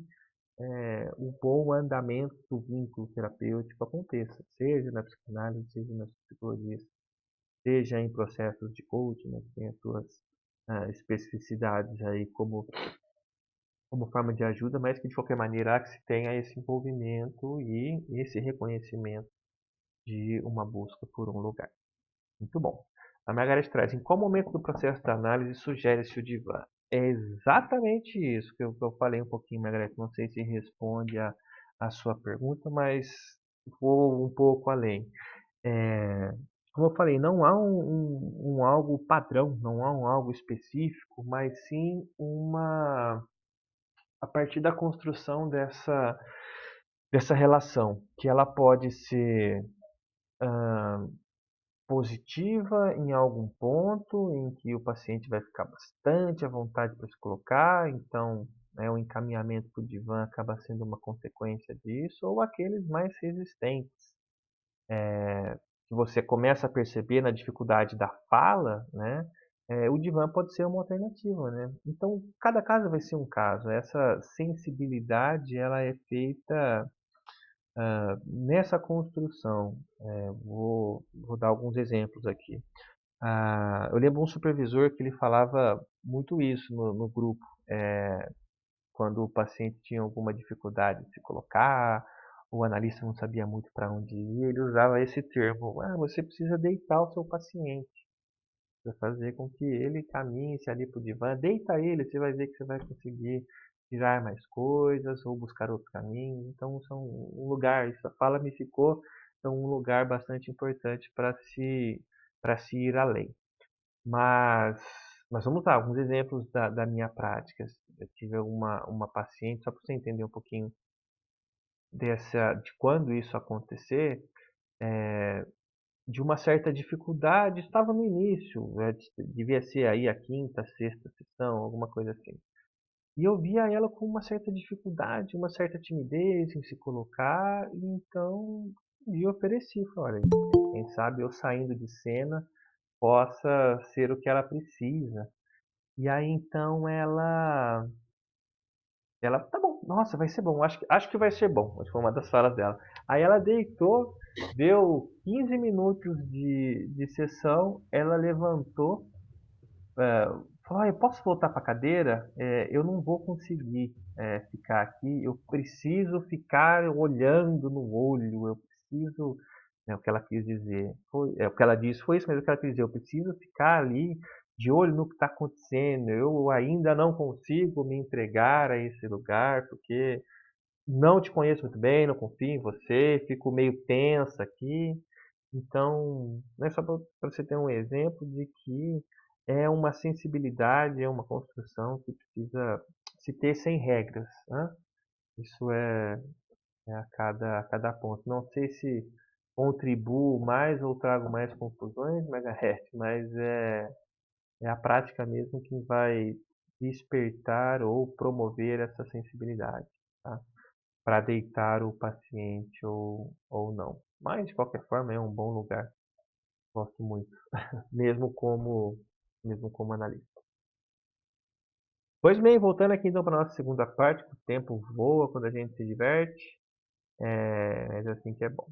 o bom andamento do vínculo terapêutico aconteça, seja na psicanálise, seja na psicologia, seja em processos de coaching, né, que tem as suas especificidades aí como forma de ajuda, mas que de qualquer maneira há que se tenha esse envolvimento e esse reconhecimento de uma busca por um lugar. Muito bom. A Margaret traz: em qual momento do processo da análise sugere-se o divã? É exatamente isso que eu falei um pouquinho, Margaret. Não sei se responde a sua pergunta, mas vou um pouco além. Como eu falei, não há um algo padrão, não há um algo específico, mas sim a partir da construção dessa relação, que ela pode ser positiva em algum ponto, em que o paciente vai ficar bastante à vontade para se colocar, então o encaminhamento para o divã acaba sendo uma consequência disso, ou aqueles mais resistentes, que você começa a perceber na dificuldade da fala, né? O divã pode ser uma alternativa, né? Então, cada caso vai ser um caso. Essa sensibilidade, ela é feita nessa construção. Vou dar alguns exemplos aqui. Eu lembro um supervisor que ele falava muito isso no grupo, quando o paciente tinha alguma dificuldade de se colocar, o analista não sabia muito para onde ir, ele usava esse termo: você precisa deitar o seu paciente, para fazer com que ele caminhe-se ali para o divã. Deita ele, você vai ver que você vai conseguir tirar mais coisas ou buscar outros caminhos. Então, são um lugar, essa fala me ficou, então, um lugar bastante importante para se ir além. Mas vamos lá, alguns exemplos da minha prática. Eu tive uma paciente, só para você entender um pouquinho de quando isso acontecer, de uma certa dificuldade, estava no início, devia ser aí a quinta, sexta sessão, alguma coisa assim. E eu via ela com uma certa dificuldade, uma certa timidez em se colocar, e então me ofereci, falei: olha, quem sabe eu saindo de cena possa ser o que ela precisa. E aí então ela, tá bom, nossa, vai ser bom, acho que vai ser bom, acho que foi uma das falas dela. Aí ela deitou, deu 15 minutos de sessão, ela levantou, falou: eu posso voltar para a cadeira? Eu não vou conseguir ficar aqui, eu preciso ficar olhando no olho, eu preciso... O que ela quis dizer, o que ela disse foi isso, mas o que ela quis dizer: eu preciso ficar ali de olho no que está acontecendo, eu ainda não consigo me entregar a esse lugar, porque não te conheço muito bem, não confio em você, fico meio tensa aqui. Então, né, só para você ter um exemplo de que é uma sensibilidade, é uma construção que precisa se ter sem regras, né? Isso a cada ponto. Não sei se contribuo mais ou trago mais confusões, Margareth, mas é a prática mesmo que vai despertar ou promover essa sensibilidade, tá? Para deitar o paciente ou não. Mas, de qualquer forma, é um bom lugar. Gosto muito. Mesmo como mesmo como analista. Pois bem, voltando aqui então para a nossa segunda parte, o tempo voa quando a gente se diverte, mas assim que é bom.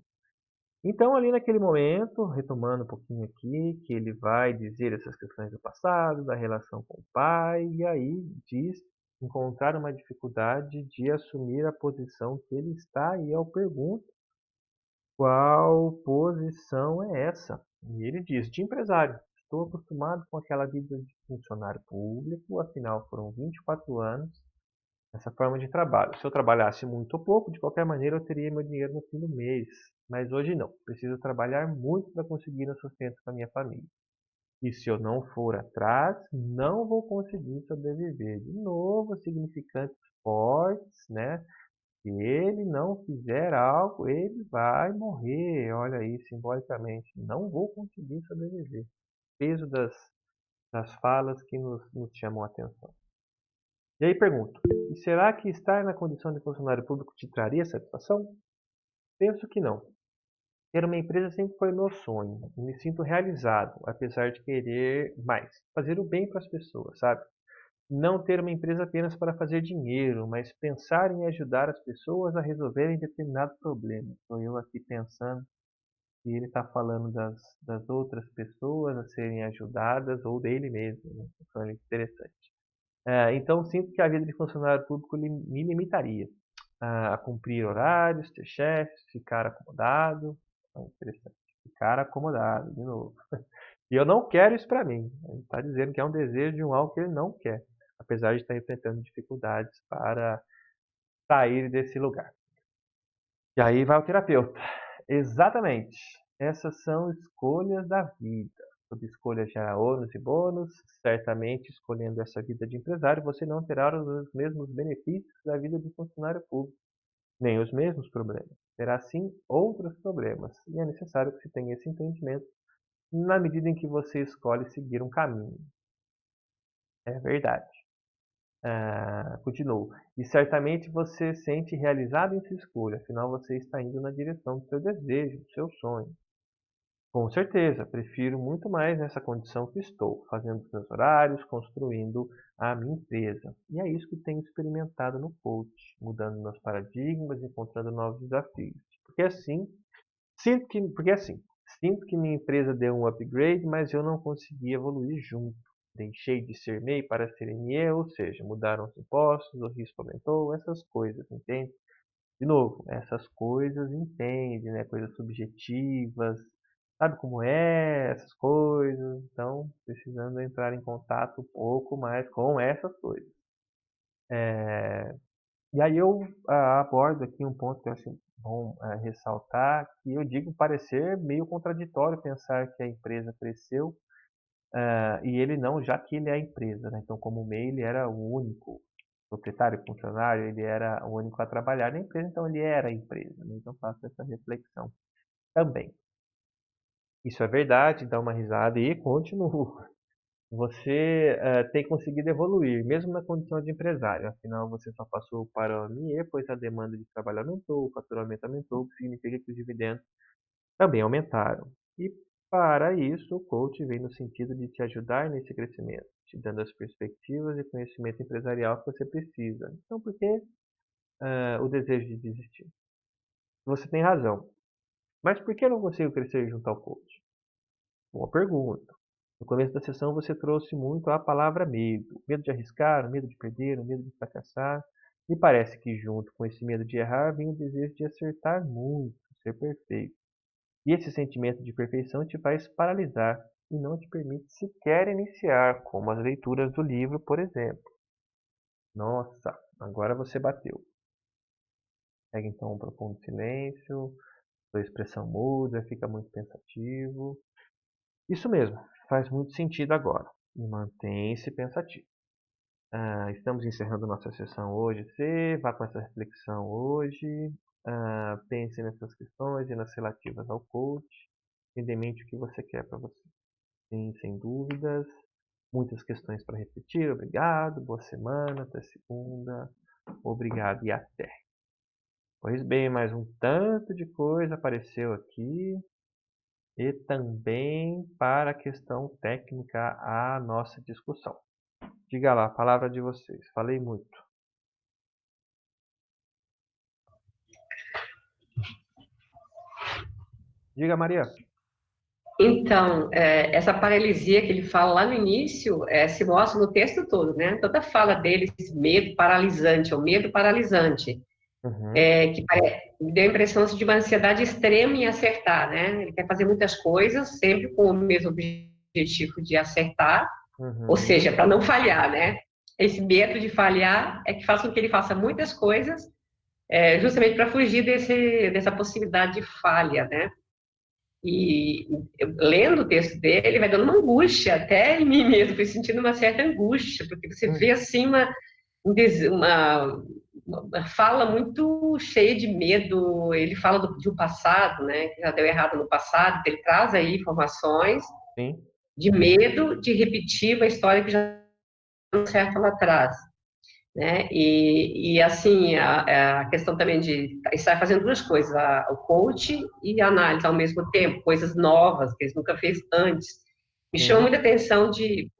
Então, ali naquele momento, retomando um pouquinho aqui, que ele vai dizer essas questões do passado, da relação com o pai, e aí diz encontrar uma dificuldade de assumir a posição que ele está, e eu pergunto, qual posição é essa? E ele diz, de empresário. Estou acostumado com aquela vida de funcionário público, afinal foram 24 anos essa forma de trabalho. Se eu trabalhasse muito ou pouco, de qualquer maneira eu teria meu dinheiro no fim do mês. Mas hoje não. Preciso trabalhar muito para conseguir o sustento da minha família. E se eu não for atrás, não vou conseguir sobreviver. De novo, significantes fortes, né? Se ele não fizer algo, ele vai morrer. Olha aí, simbolicamente. Não vou conseguir sobreviver. Peso das falas que nos chamam a atenção. E aí pergunto, e será que estar na condição de funcionário público te traria satisfação? Penso que não. Ter uma empresa sempre foi meu sonho. E me sinto realizado, apesar de querer mais. Fazer o bem para as pessoas, sabe? Não ter uma empresa apenas para fazer dinheiro, mas pensar em ajudar as pessoas a resolverem determinado problema. Estou eu aqui pensando que ele está falando das outras pessoas a serem ajudadas ou dele mesmo. Né? Então, é interessante. Então, sinto que a vida de funcionário público me limitaria a cumprir horários, ter chefes, ficar acomodado. Interessante. Ficar acomodado, de novo. E eu não quero isso para mim. Ele está dizendo que é um desejo de um algo que ele não quer, apesar de estar enfrentando dificuldades para sair desse lugar. E aí vai o terapeuta. Exatamente. Essas são escolhas da vida. Toda escolha gera ônus e bônus. Certamente, escolhendo essa vida de empresário, você não terá os mesmos benefícios da vida de funcionário público, nem os mesmos problemas. Terá sim outros problemas. E é necessário que se tenha esse entendimento na medida em que você escolhe seguir um caminho. É verdade. Continuo. E certamente você sente realizado em sua escolha, afinal você está indo na direção do seu desejo, do seu sonho. Com certeza, prefiro muito mais nessa condição que estou, fazendo os meus horários, construindo a minha empresa. E é isso que tenho experimentado no coach, mudando meus paradigmas, encontrando novos desafios. Sinto que minha empresa deu um upgrade, mas eu não consegui evoluir junto. Deixei de ser MEI para ser ME, ou seja, mudaram os impostos, o risco aumentou, essas coisas, entende? De novo, essas coisas, entende, né? Coisas subjetivas, sabe como é essas coisas? Então, precisando entrar em contato um pouco mais com essas coisas. E aí eu abordo aqui um ponto que eu acho bom ressaltar, que eu digo parecer meio contraditório pensar que a empresa cresceu e ele não, já que ele é a empresa, né? Então, como MEI, ele era o único proprietário, funcionário, ele era o único a trabalhar na empresa, então ele era a empresa, né? Então, faço essa reflexão também. Isso é verdade, dá uma risada e continuo. Você tem conseguido evoluir, mesmo na condição de empresário. Afinal, você só passou para o MIE, pois a demanda de trabalho aumentou, o faturamento aumentou, o que significa que os dividendos também aumentaram. E para isso, o coach vem no sentido de te ajudar nesse crescimento, te dando as perspectivas e conhecimento empresarial que você precisa. Então, por que o desejo de desistir? Você tem razão. Mas por que eu não consigo crescer junto ao coach? Boa pergunta. No começo da sessão você trouxe muito a palavra medo. Medo de arriscar, o medo de perder, o medo de fracassar. Me parece que junto com esse medo de errar vem o desejo de acertar muito, ser perfeito. E esse sentimento de perfeição te faz paralisar e não te permite sequer iniciar, como as leituras do livro, por exemplo. Nossa, agora você bateu. Pega então um profundo silêncio, sua expressão muda, fica muito pensativo. Isso mesmo, faz muito sentido agora. E mantém-se pensativo. Estamos encerrando nossa sessão hoje. Você vá com essa reflexão hoje. Pense nessas questões e nas relativas ao coach. Tenha em mente o que você quer para você. Sim, sem dúvidas. Muitas questões para refletir. Obrigado. Boa semana. Até segunda. Obrigado e até. Pois bem, mais um tanto de coisa apareceu aqui. e também para a questão técnica à nossa discussão. Diga lá, a palavra de vocês. Falei muito. Diga, Maria. Então, essa paralisia que ele fala lá no início, se mostra no texto todo, né? Toda fala dele, esse medo paralisante, o medo paralisante, Uhum, me deu a impressão assim, de uma ansiedade extrema em acertar, né? Ele quer fazer muitas coisas, sempre com o mesmo objetivo de acertar, ou uhum, seja, para não falhar, né? Esse medo de falhar é que faz com que ele faça muitas coisas, justamente para fugir dessa possibilidade de falha, né? E lendo o texto dele, vai dando uma angústia, até em mim mesmo, fui sentindo uma certa angústia, porque você vê assim uma fala muito cheia de medo. Ele fala de um passado, né, que já deu errado no passado, ele traz aí informações sim. de medo de repetir uma história que já deu certo lá atrás. Né? E assim, a questão também de estar fazendo duas coisas, o coach e a análise ao mesmo tempo, coisas novas que ele nunca fez antes. Me chama Sim. muita atenção de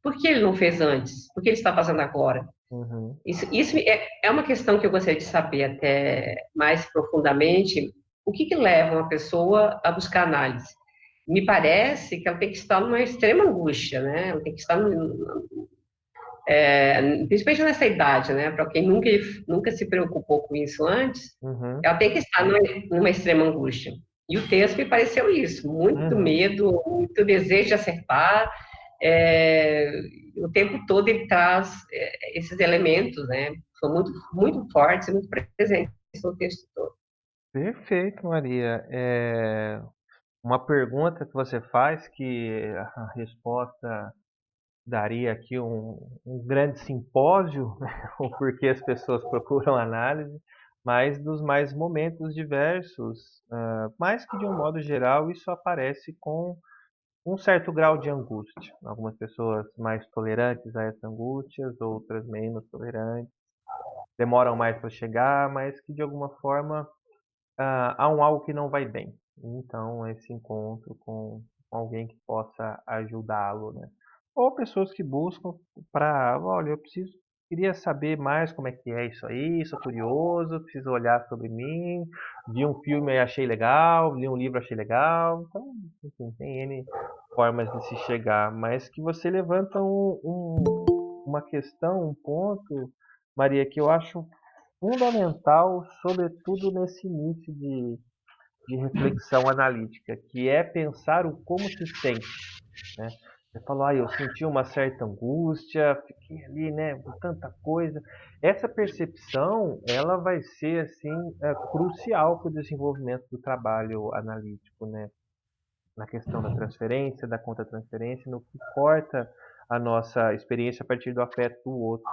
por que ele não fez antes, por que ele está fazendo agora. Uhum. Isso é uma questão que eu gostaria de saber até mais profundamente, o que leva uma pessoa a buscar análise? Me parece que ela tem que estar numa extrema angústia, né? Ela tem que estar principalmente nessa idade, né? Para quem nunca se preocupou com isso antes, Uhum. ela tem que estar numa extrema angústia. E o texto me pareceu isso, muito Uhum. medo, muito desejo de acertar. O tempo todo ele traz esses elementos, né? São muito, muito fortes, muito presentes no texto todo. Perfeito, Maria. Uma pergunta que você faz que a resposta daria aqui um grande simpósio, né, o porquê as pessoas procuram análise, mas dos mais momentos diversos, mais que de um modo geral, isso aparece com um certo grau de angústia. Algumas pessoas mais tolerantes a essa angústia, outras menos tolerantes, demoram mais para chegar, mas que de alguma forma há algo que não vai bem. Então, esse encontro com alguém que possa ajudá-lo, né? Ou pessoas que buscam para, olha, queria saber mais como é que é isso aí, sou curioso, preciso olhar sobre mim, vi um filme e achei legal, li um livro e achei legal. Então, enfim, tem N formas de se chegar, mas que você levanta uma questão, um ponto, Maria, que eu acho fundamental, sobretudo nesse início de reflexão analítica, que é pensar o como se sente, né? Você falou, eu senti uma certa angústia, fiquei ali, né, com tanta coisa. Essa percepção, ela vai ser, assim, crucial para o desenvolvimento do trabalho analítico, né? Na questão da transferência, da contra-transferência, no que corta a nossa experiência a partir do afeto do outro.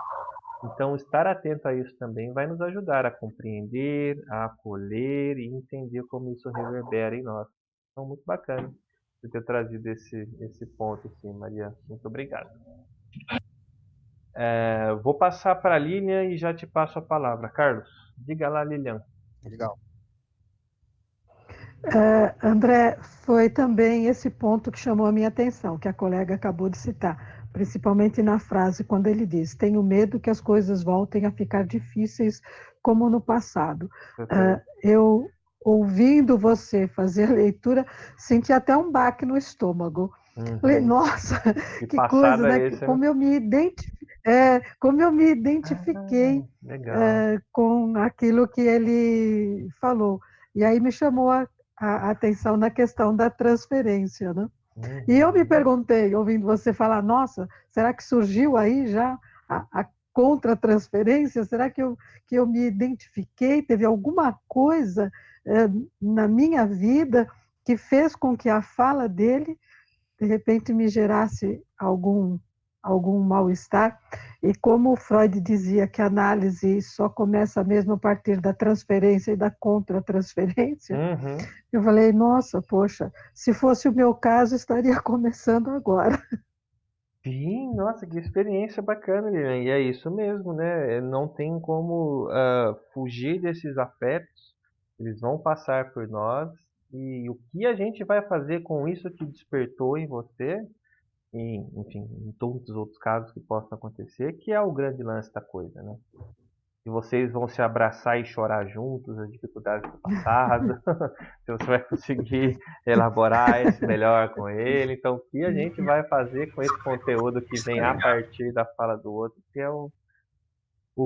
Então, estar atento a isso também vai nos ajudar a compreender, a acolher e entender como isso reverbera em nós. Então, muito bacana você ter trazido esse ponto, assim, Maria. Muito obrigado. Vou passar para a Lilian e já te passo a palavra. Carlos, diga lá, Lilian. Legal. André, foi também esse ponto que chamou a minha atenção, que a colega acabou de citar, principalmente na frase quando ele diz: tenho medo que as coisas voltem a ficar difíceis como no passado. Eu, ouvindo você fazer a leitura, senti até um baque no estômago. Falei, nossa, que coisa, né? Esse, como eu me identifiquei com aquilo que ele falou. E aí me chamou a atenção na questão da transferência, né? E eu me perguntei, ouvindo você falar, nossa, será que surgiu aí já a contra-transferência? Será que eu me identifiquei? Teve alguma coisa na minha vida que fez com que a fala dele, de repente, me gerasse algum mal-estar? E como o Freud dizia que a análise só começa mesmo a partir da transferência e da contra-transferência, eu falei, nossa, poxa, se fosse o meu caso, estaria começando agora. Sim, nossa, que experiência bacana, Lilian. E é isso mesmo, né? Não tem como fugir desses afetos, eles vão passar por nós e o que a gente vai fazer com isso que despertou em você, e, enfim, em todos os outros casos que possam acontecer, que é o grande lance da coisa, né? Se vocês vão se abraçar e chorar juntos as dificuldades do passado, se você vai conseguir elaborar esse melhor com ele. Então, o que a gente vai fazer com esse conteúdo que vem a partir da fala do outro, que é o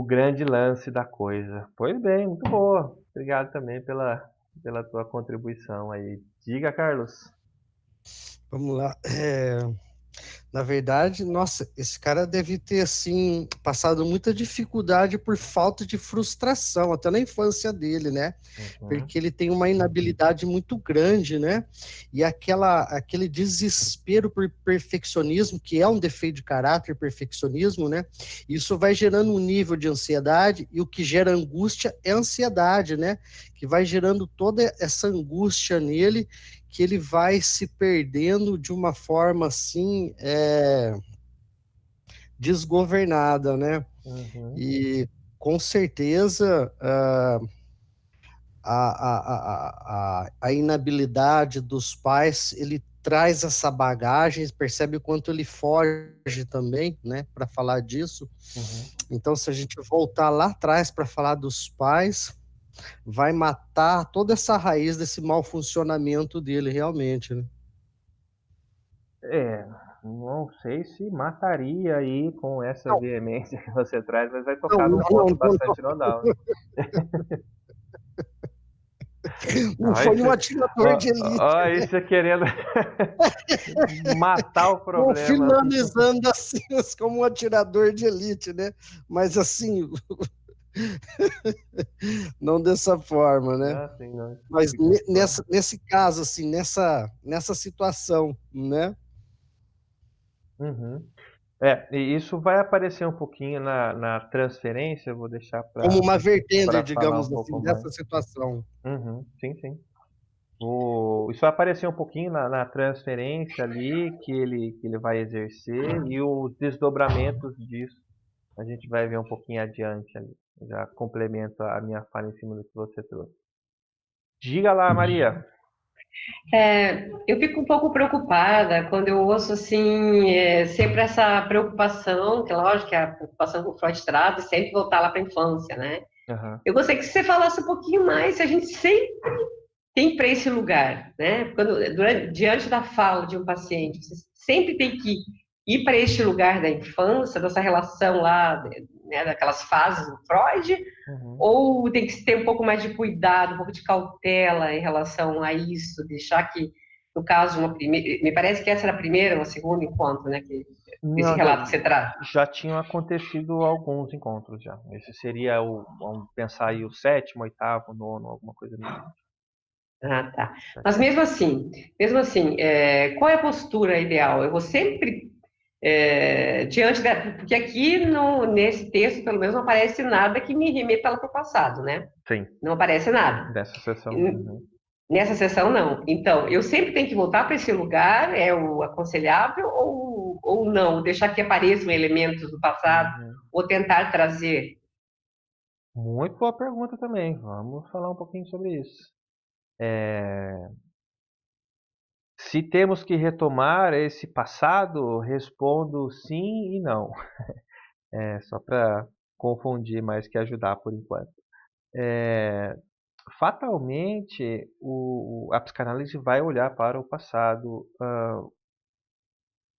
grande lance da coisa. Pois bem, muito boa. Obrigado também pela tua contribuição aí. Diga, Carlos. Vamos lá. Na verdade, nossa, esse cara deve ter, assim, passado muita dificuldade por falta de frustração, até na infância dele, né? Porque ele tem uma inabilidade muito grande, né? E aquele desespero por perfeccionismo, que é um defeito de caráter, perfeccionismo, né? Isso vai gerando um nível de ansiedade, e o que gera angústia é ansiedade, né? Que vai gerando toda essa angústia nele, que ele vai se perdendo de uma forma assim desgovernada, né? E com certeza a inabilidade dos pais, ele traz essa bagagem, percebe o quanto ele foge também, né? Para falar disso. Então, se a gente voltar lá atrás para falar dos pais, vai matar toda essa raiz desse mau funcionamento dele, realmente, né? Não sei se mataria aí com essa veemência que você traz, mas vai tocar Não, num ponto não, não, bastante nodal, né? Não foi um atirador de elite. Olha isso querendo matar o Não problema. finalizando assim como um atirador de elite, né? Mas assim, não dessa forma, né? Ah, sim, não. Mas nesse caso, assim, nessa situação, né? E isso vai aparecer um pouquinho na transferência, eu vou deixar Como uma vertente, para falar digamos um assim, pouco mais. dessa situação. Sim, sim. Isso vai aparecer um pouquinho na transferência ali que ele vai exercer, e os desdobramentos disso a gente vai ver um pouquinho adiante ali. Já complemento a minha fala em cima do que você trouxe. Diga lá, Maria. Eu fico um pouco preocupada quando eu ouço, assim, sempre essa preocupação, que lógico que a preocupação que o Freud traz, é sempre voltar lá para a infância, né? Eu gostaria que você falasse um pouquinho mais, se a gente sempre tem para esse lugar, né? Diante da fala de um paciente, você sempre tem que ir para este lugar da infância, dessa relação lá, né, daquelas fases do Freud, ou tem que ter um pouco mais de cuidado, um pouco de cautela em relação a isso, deixar que, no caso, me parece que essa era a primeira ou a segunda encontro, né, esse relato que você traz. Já tinham acontecido alguns encontros já. Esse seria vamos pensar aí, o 7º, 8º, 9º, alguma coisa assim. Ah, tá. Mas mesmo assim, qual é a postura ideal? Eu vou sempre diante porque aqui nesse texto, pelo menos, não aparece nada que me remeta lá para o passado, né? Sim. Não aparece nada. Nessa sessão. Nessa sessão, não. Então, eu sempre tenho que voltar para esse lugar, é o aconselhável, ou não? Deixar que apareçam elementos do passado, ou tentar trazer? Muito boa pergunta também. Vamos falar um pouquinho sobre isso. Se temos que retomar esse passado, respondo sim e não. Só para confundir mais que ajudar por enquanto. Fatalmente, a psicanálise vai olhar para o passado.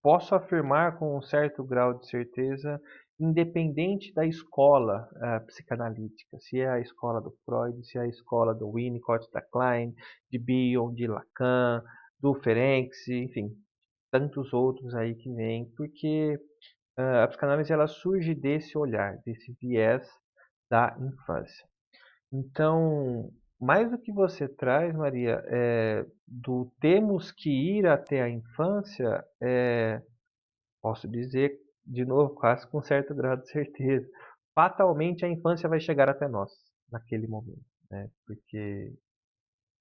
Posso afirmar com um certo grau de certeza, independente da escola psicanalítica, se é a escola do Freud, se é a escola do Winnicott, da Klein, de Bion, de Lacan, do Ferenczi, enfim, tantos outros aí que vêm, porque a psicanálise ela surge desse olhar, desse viés da infância. Então, mais do que você traz, Maria, do temos que ir até a infância, posso dizer, de novo, quase com certo grau de certeza, fatalmente a infância vai chegar até nós, naquele momento, né? Porque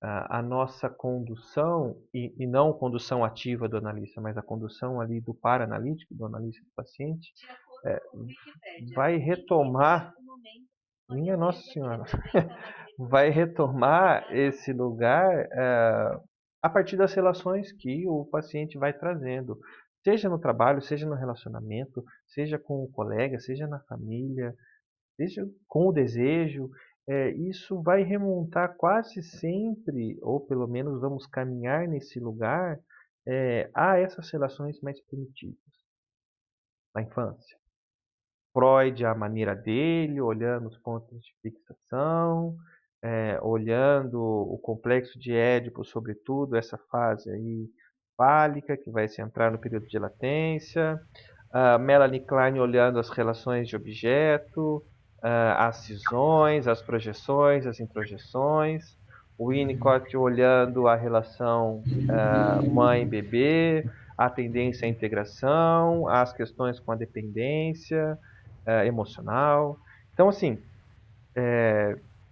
a nossa condução, e não condução ativa do analista, mas a condução ali do para-analítico, do analista do paciente, vai retomar Minha Nossa Senhora, vai retomar esse lugar a partir das relações que o paciente vai trazendo, seja no trabalho, seja no relacionamento, seja com o colega, seja na família, seja com o desejo. Isso vai remontar quase sempre, ou pelo menos vamos caminhar nesse lugar, a essas relações mais primitivas, na infância. Freud, a maneira dele, olhando os pontos de fixação, olhando o complexo de Édipo, sobretudo, essa fase aí fálica, que vai se entrar no período de latência. Melanie Klein olhando as relações de objeto, as cisões, as projeções, as introjeções. O Winnicott olhando a relação mãe-bebê, a tendência à integração, as questões com a dependência emocional. Então, assim,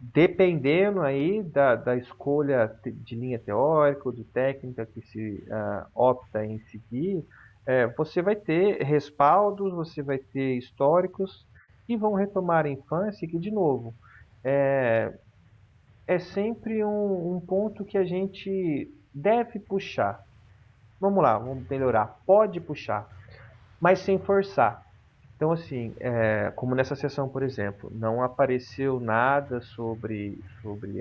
dependendo aí da escolha de linha teórica ou de técnica que se opta em seguir, você vai ter respaldos, você vai ter históricos que vão retomar a infância, que, de novo, é sempre um ponto que a gente deve puxar. Vamos lá, vamos melhorar. Pode puxar, mas sem forçar. Então, assim, como nessa sessão, por exemplo, não apareceu nada sobre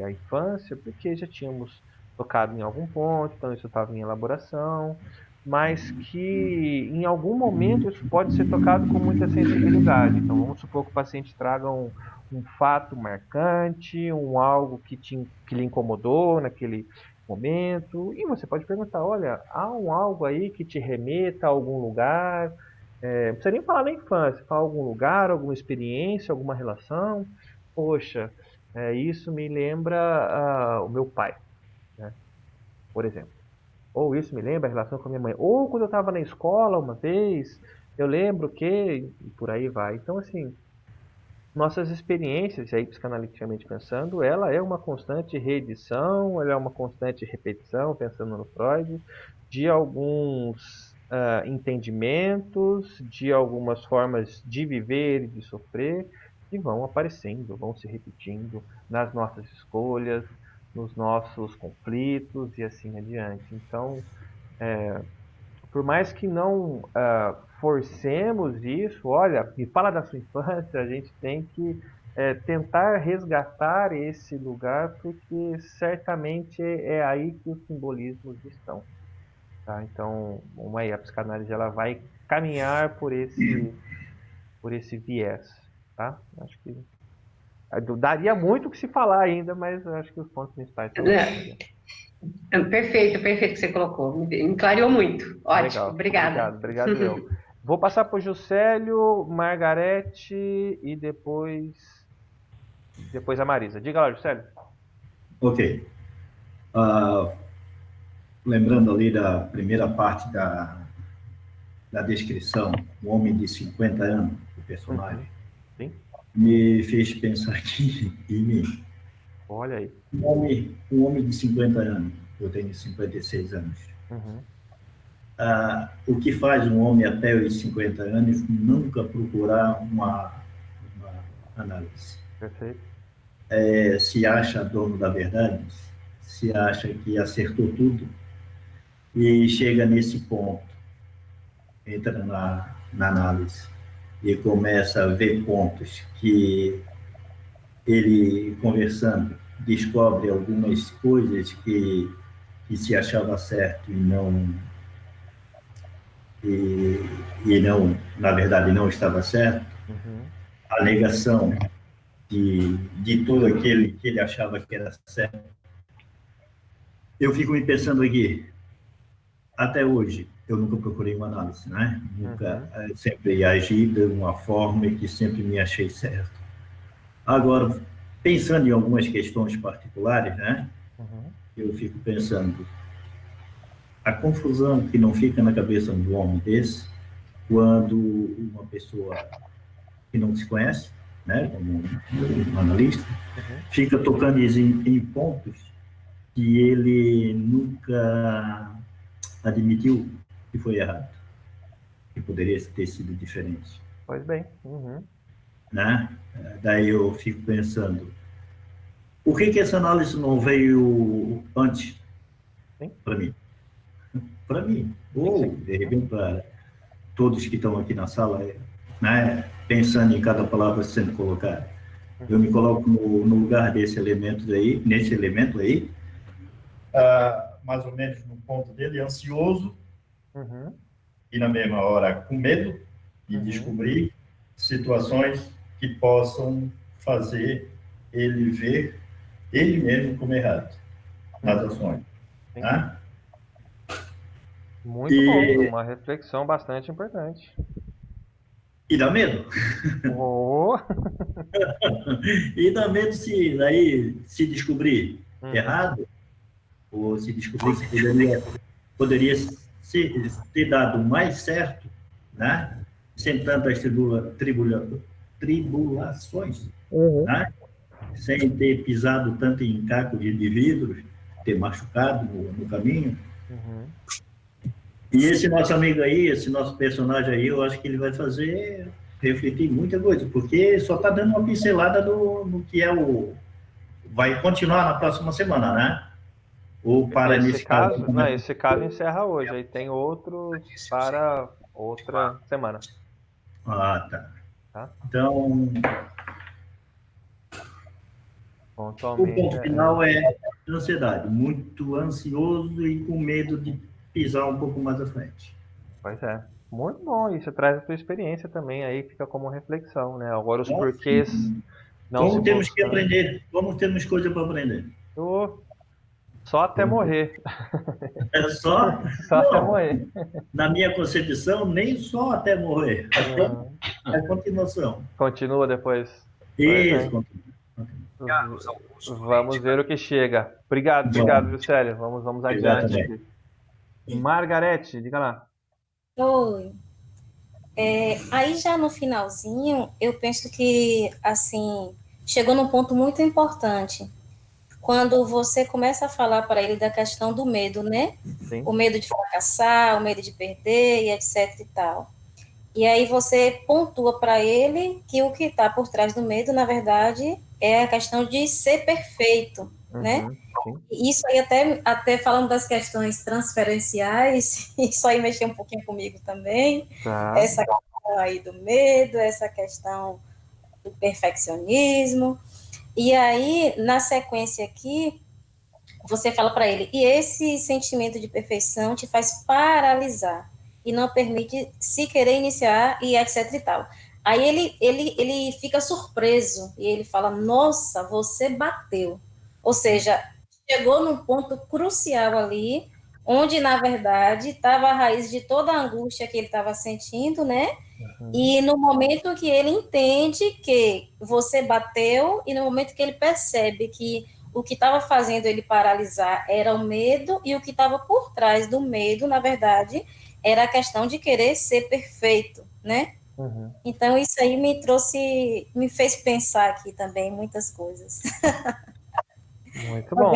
a infância, porque já tínhamos tocado em algum ponto, então isso estava em elaboração, mas que em algum momento isso pode ser tocado com muita sensibilidade. Então, vamos supor que o paciente traga um fato marcante, algo que lhe incomodou naquele momento, e você pode perguntar, olha, há algo aí que te remeta a algum lugar? Não precisa nem falar na infância, falar algum lugar, alguma experiência, alguma relação. Poxa, isso me lembra o meu pai, né, por exemplo. Ou isso me lembra a relação com a minha mãe. Ou quando eu estava na escola uma vez, eu lembro que... E por aí vai. Então, assim, nossas experiências, aí psicanaliticamente pensando, ela é uma constante reedição, ela é uma constante repetição, pensando no Freud, de alguns entendimentos, de algumas formas de viver e de sofrer, que vão aparecendo, vão se repetindo nas nossas escolhas, nos nossos conflitos e assim adiante. Então, por mais que não forcemos isso, olha, me fala da sua infância, a gente tem que tentar resgatar esse lugar, porque certamente é aí que os simbolismos estão. Tá? Então, a psicanálise ela vai caminhar por esse viés. Tá? Acho que daria muito o que se falar ainda, mas acho que os pontos principais são Perfeito que você colocou. Me clareou muito. Ótimo, legal. obrigada. Obrigado eu. Vou passar para o Juscelio, Margarete e depois a Marisa. Diga lá, Juscelio. Ok. Lembrando ali da primeira parte da descrição, o homem de 50 anos, o personagem, Sim. me fez pensar aqui em mim. Olha aí. Um homem de 50 anos, eu tenho 56 anos. Uhum. O que faz um homem até os 50 anos nunca procurar uma análise? Perfeito. Se acha dono da verdade, se acha que acertou tudo, e chega nesse ponto, entra na análise e começa a ver pontos que ele, conversando, descobre algumas coisas que se achava certo e não, na verdade, não estava certo. Uhum. A negação de tudo aquele que ele achava que era certo. Eu fico me pensando aqui, até hoje, eu nunca procurei uma análise, né? Nunca, sempre agi de uma forma que sempre me achei certo. Agora, pensando em algumas questões particulares, né? Uhum. Eu fico pensando, a confusão que não fica na cabeça de um homem desse, quando uma pessoa que não se conhece, né? Como um analista, fica tocando em pontos que ele nunca admitiu que foi errado, que poderia ter sido diferente. Pois bem. Uhum. né? Daí eu fico pensando, por que essa análise não veio antes para mim? Para mim, ou de repente para todos que estão aqui na sala, né? Pensando em cada palavra sendo colocada. Eu me coloco no lugar desse elemento aí, nesse elemento aí, mais ou menos no ponto dele, ansioso, e na mesma hora com medo de descobrir situações que possam fazer ele ver ele mesmo como errado nas ações. Né? Muito bom, uma reflexão bastante importante. E dá medo. Oh. E dá medo se daí se descobrir errado, ou se descobrir que poderia ter dado mais certo, né? Sem tantas tribulações, né? Sem ter pisado tanto em caco de vidros, ter machucado no caminho. E esse nosso amigo aí, esse nosso personagem aí, eu acho que ele vai fazer refletir muita coisa, porque só está dando uma pincelada no que é o... Vai continuar na próxima semana, né? Ou para esse caso? Não, esse caso encerra hoje, aí tem outros para outra semana. Ah, tá. Então, o ponto final é ansiedade, muito ansioso e com medo de pisar um pouco mais à frente. Pois é, muito bom, isso traz a tua experiência também, aí fica como reflexão, né? Agora os porquês não como se temos buscam. que aprender, como temos coisa para aprender. Só até morrer. É só até morrer. Na minha concepção, nem só até morrer. É a continuação. Continua depois. Isso, Vamos ver o que chega. Obrigado, Juscelio. Vamos adiante. Margarete, diga lá. Oi. Aí já no finalzinho, eu penso que, assim, chegou num ponto muito importante. Quando você começa a falar para ele da questão do medo, né? Sim. O medo de fracassar, o medo de perder, e etc e tal. E aí você pontua para ele que o que está por trás do medo, na verdade, é a questão de ser perfeito, né? Sim. Isso aí até falando das questões transferenciais, isso aí mexeu um pouquinho comigo também. Tá. Essa questão aí do medo, essa questão do perfeccionismo. E aí, na sequência aqui, você fala para ele, e esse sentimento de perfeição te faz paralisar e não permite se querer iniciar e etc e tal. Aí ele fica surpreso e ele fala, nossa, você bateu. Ou seja, chegou num ponto crucial ali, onde, na verdade, estava a raiz de toda a angústia que ele estava sentindo, né? E no momento que ele entende que você bateu, e no momento que ele percebe que o que estava fazendo ele paralisar era o medo, e o que estava por trás do medo, na verdade, era a questão de querer ser perfeito, né? Então, isso aí me fez pensar aqui também muitas coisas. Muito bom.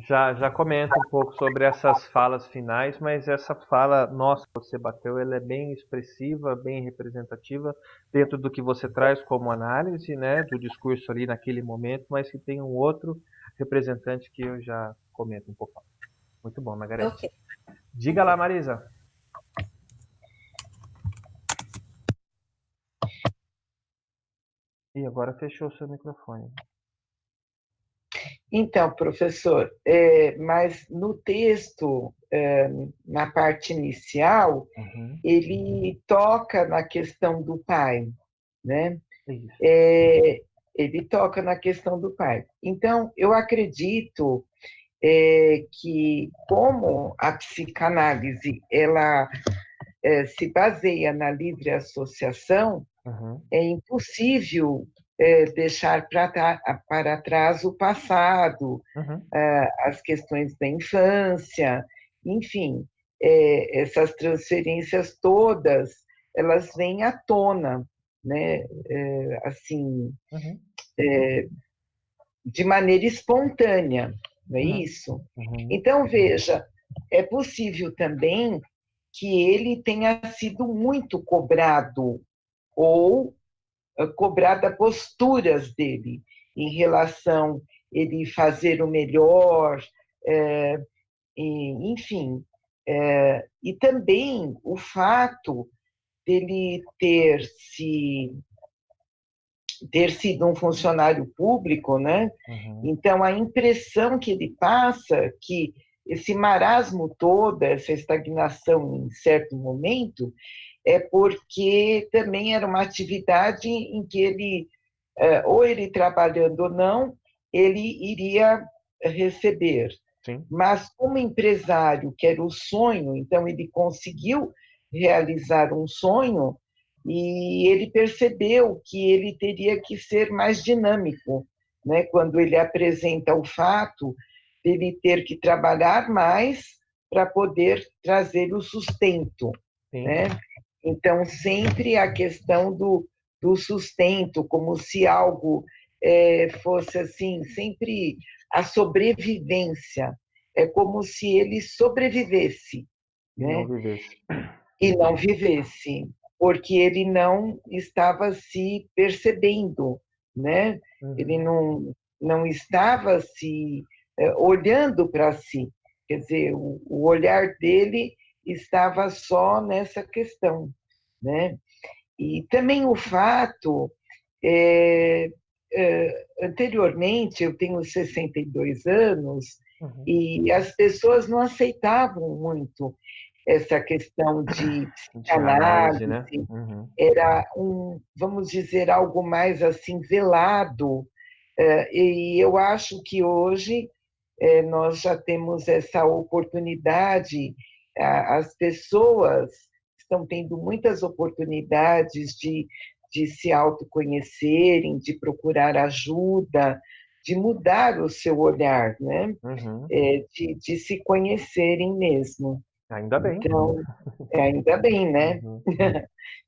Já comenta um pouco sobre essas falas finais, mas essa fala, nossa, você bateu, ela é bem expressiva, bem representativa dentro do que você traz como análise, né, do discurso ali naquele momento, mas que tem um outro representante que eu já comento um pouco. Muito bom, Margarete. Okay. Diga lá, Marisa. E agora fechou o seu microfone. Então, professor, mas no texto, na parte inicial, ele toca na questão do pai, né? Ele toca na questão do pai. Então, eu acredito que, como a psicanálise ela se baseia na livre associação, é impossível deixar para trás o passado, as questões da infância, enfim, essas transferências todas, elas vêm à tona, né? Assim, de maneira espontânea, não é isso? Então, veja, é possível também que ele tenha sido muito cobrado ou cobrada posturas dele em relação a ele fazer o melhor, enfim. E também o fato dele ter sido um funcionário público, né? Então, a impressão que ele passa é que esse marasmo todo, essa estagnação em certo momento, é porque também era uma atividade em que ele, ou ele trabalhando ou não, ele iria receber. Sim. Mas como empresário, que era o sonho, então ele conseguiu realizar um sonho e ele percebeu que ele teria que ser mais dinâmico, né? Quando ele apresenta o fato de ele ter que trabalhar mais para poder trazer o sustento, Sim. né? Então, sempre a questão do sustento, como se algo fosse assim, sempre a sobrevivência. É como se ele sobrevivesse, E não né? vivesse. E não vivesse, porque ele não estava se percebendo, né? Ele não estava se olhando para si. Quer dizer, o olhar dele estava só nessa questão, né? E também o fato, anteriormente, eu tenho 62 anos, e as pessoas não aceitavam muito essa questão de De análise, né? psicanálise, era vamos dizer, algo mais assim velado, e eu acho que hoje nós já temos essa oportunidade, as pessoas estão tendo muitas oportunidades de se autoconhecerem, de procurar ajuda, de mudar o seu olhar, né? De se conhecerem mesmo. Ainda bem. Então, ainda bem, né?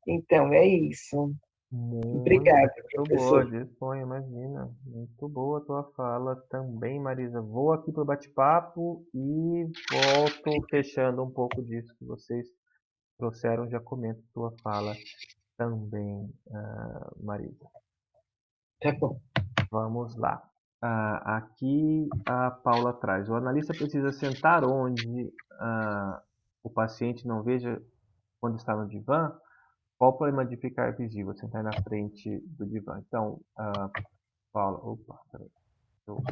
Então, é isso. Obrigada, Muito boa, professor. disponha, imagina. Muito boa a tua fala também, Marisa. Vou aqui para o bate-papo e volto fechando um pouco disso que vocês trouxeram. Já comento tua fala também, Marisa. Tá bom. Vamos lá. Aqui a Paula traz. O analista precisa sentar onde o paciente não veja quando está no divã. Qual o problema de ficar visível, sentar na frente do divã? Então, Paula, opa, peraí, deixa eu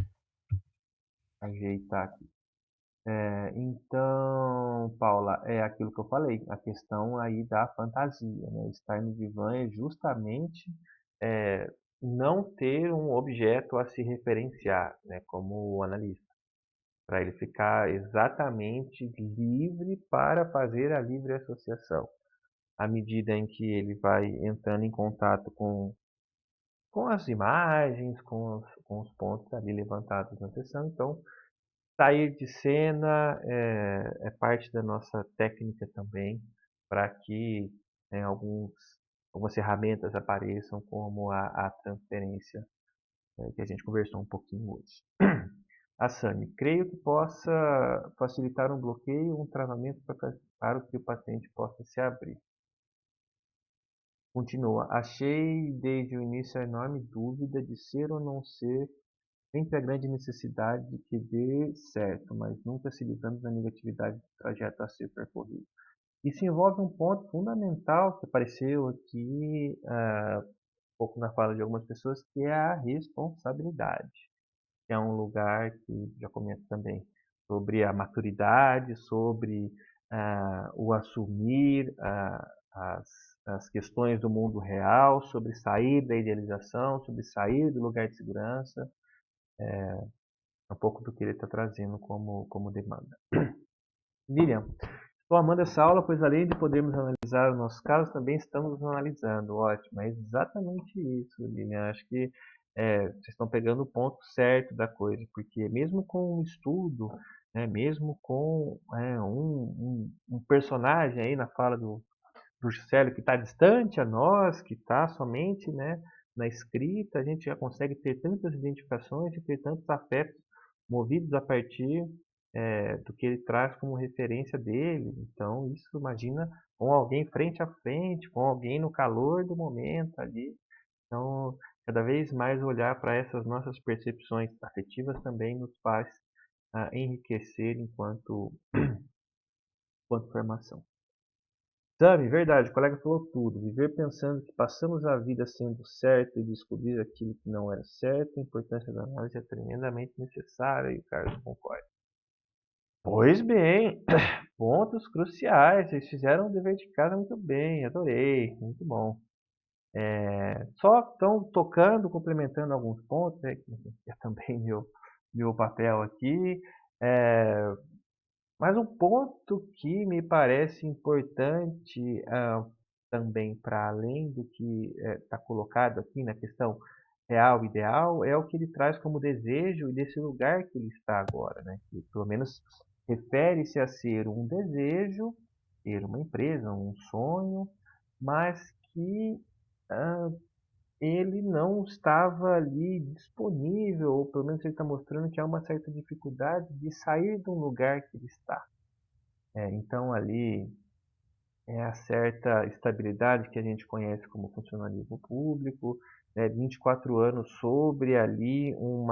ajeitar aqui. Então, Paula, é aquilo que eu falei, a questão aí da fantasia, né? Estar no divã é justamente não ter um objeto a se referenciar, né? Como o analista, para ele ficar exatamente livre para fazer a livre associação. À medida em que ele vai entrando em contato com as imagens, com os pontos ali levantados na sessão. Então, sair de cena é parte da nossa técnica também, para que algumas ferramentas apareçam, como a transferência, que a gente conversou um pouquinho hoje. A Sani, creio que possa facilitar um bloqueio, um travamento para que o paciente possa se abrir. Continua. Achei desde o início a enorme dúvida de ser ou não ser, sempre a grande necessidade de que dê certo, mas nunca se livrando da negatividade do trajeto a ser percorrido. Isso envolve um ponto fundamental que apareceu aqui um pouco na fala de algumas pessoas, que é a responsabilidade. Que é um lugar que já comento também sobre a maturidade, sobre o assumir as questões do mundo real, sobre sair da idealização, sobre sair do lugar de segurança, um pouco do que ele está trazendo como demanda. Lilian, estou amando essa aula, pois além de podermos analisar os nossos casos, também estamos analisando. Ótimo, é exatamente isso, Lilian. Acho que vocês estão pegando o ponto certo da coisa, porque mesmo com um estudo, né, mesmo com um personagem aí na fala do Juscelio que está distante a nós, que está somente, né, na escrita, a gente já consegue ter tantas identificações e ter tantos afetos movidos a partir do que ele traz como referência dele. Então, isso, imagina, com alguém frente a frente, com alguém no calor do momento ali, Então, cada vez mais olhar para essas nossas percepções afetivas também nos faz enriquecer enquanto formação. Sabe, verdade, o colega falou tudo. Viver pensando que passamos a vida sendo certo e descobrir aquilo que não era certo, a importância da análise é tremendamente necessária, e o Carlos concorda. Pois bem, pontos cruciais. Vocês fizeram o dever de casa muito bem, adorei, muito bom. Só estão tocando, complementando alguns pontos, né, que é também meu papel aqui. Mas um ponto que me parece importante também, para além do que está colocado aqui na questão real e ideal, é o que ele traz como desejo e desse lugar que ele está agora, né? Que pelo menos refere-se a ser um desejo, ter uma empresa, um sonho, mas que ele não estava ali disponível, ou pelo menos ele está mostrando que há uma certa dificuldade de sair do lugar que ele está. Então ali é a certa estabilidade que a gente conhece como funcionalismo público, 24 anos sobre ali um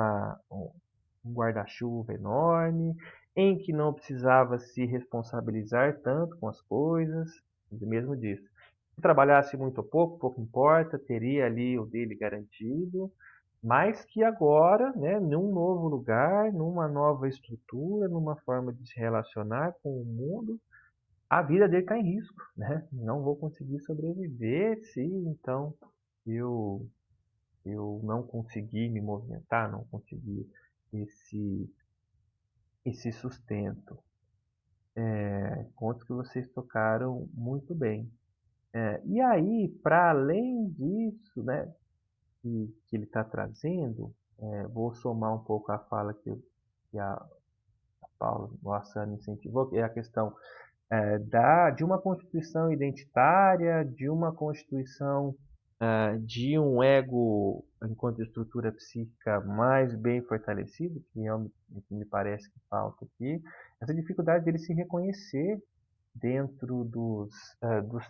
guarda-chuva enorme, em que não precisava se responsabilizar tanto com as coisas, mesmo disso. Se trabalhasse muito ou pouco, pouco importa, teria ali o dele garantido, mas que agora, né, num novo lugar, numa nova estrutura, numa forma de se relacionar com o mundo, a vida dele está em risco, né? Não vou conseguir sobreviver se então eu não conseguir me movimentar, não conseguir esse sustento. Pontos que vocês tocaram muito bem. E aí, para além disso, né, que ele está trazendo, vou somar um pouco a fala que a Paula Moassani incentivou, que é a questão de uma constituição identitária, de uma constituição de um ego enquanto estrutura psíquica mais bem fortalecido, que é o que me parece que falta aqui, essa dificuldade dele se reconhecer dentro dos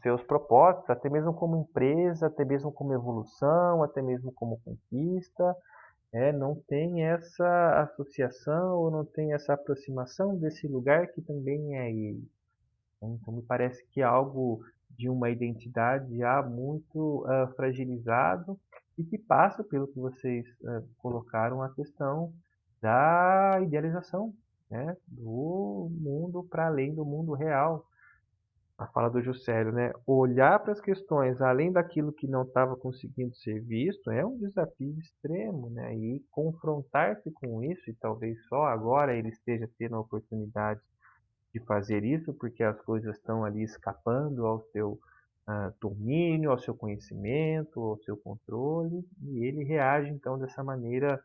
seus propósitos, até mesmo como empresa, até mesmo como evolução, até mesmo como conquista, não tem essa associação ou não tem essa aproximação desse lugar que também é ele. Então, me parece que é algo de uma identidade já muito fragilizado e que passa pelo que vocês colocaram, a questão da idealização, né, do mundo para além do mundo real. A fala do Juscelio, né? Olhar para as questões além daquilo que não estava conseguindo ser visto é um desafio extremo, né? E confrontar-se com isso, e talvez só agora ele esteja tendo a oportunidade de fazer isso, porque as coisas estão ali escapando ao seu domínio, ao seu conhecimento, ao seu controle, e ele reage então dessa maneira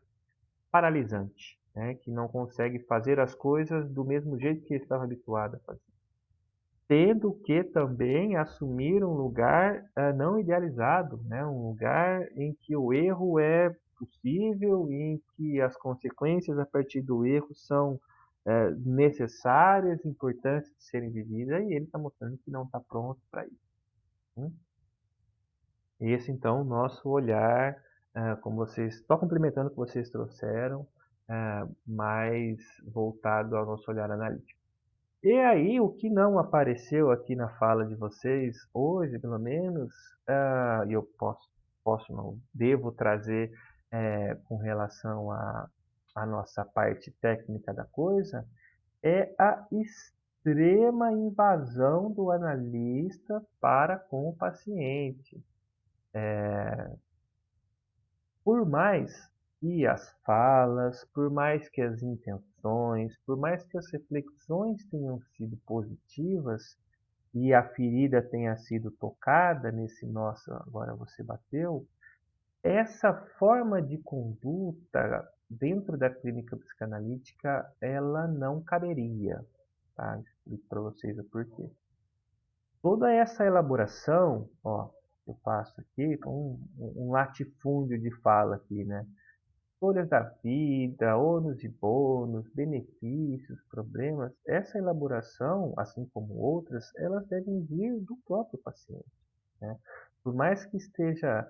paralisante, né? Que não consegue fazer as coisas do mesmo jeito que ele estava habituado a fazer. Tendo que também assumir um lugar não idealizado, né? Um lugar em que o erro é possível e em que as consequências a partir do erro são necessárias, importantes de serem vividas, e ele está mostrando que não está pronto para isso. Esse, então, nosso olhar, como vocês, só complementando o que vocês trouxeram, mais voltado ao nosso olhar analítico. E aí, o que não apareceu aqui na fala de vocês, hoje, pelo menos, e eu não, devo trazer com relação à nossa parte técnica da coisa, é a extrema invasão do analista para com o paciente. Por mais que as falas, por mais que as intenções, por mais que as reflexões tenham sido positivas e a ferida tenha sido tocada nesse nosso agora você bateu, essa forma de conduta dentro da clínica psicanalítica, ela não caberia. Tá? Explico para vocês o porquê. Toda essa elaboração, eu faço aqui um latifúndio de fala aqui, né? Folhas da vida, ônus e bônus, benefícios, problemas, essa elaboração, assim como outras, elas devem vir do próprio paciente, né? Por mais que esteja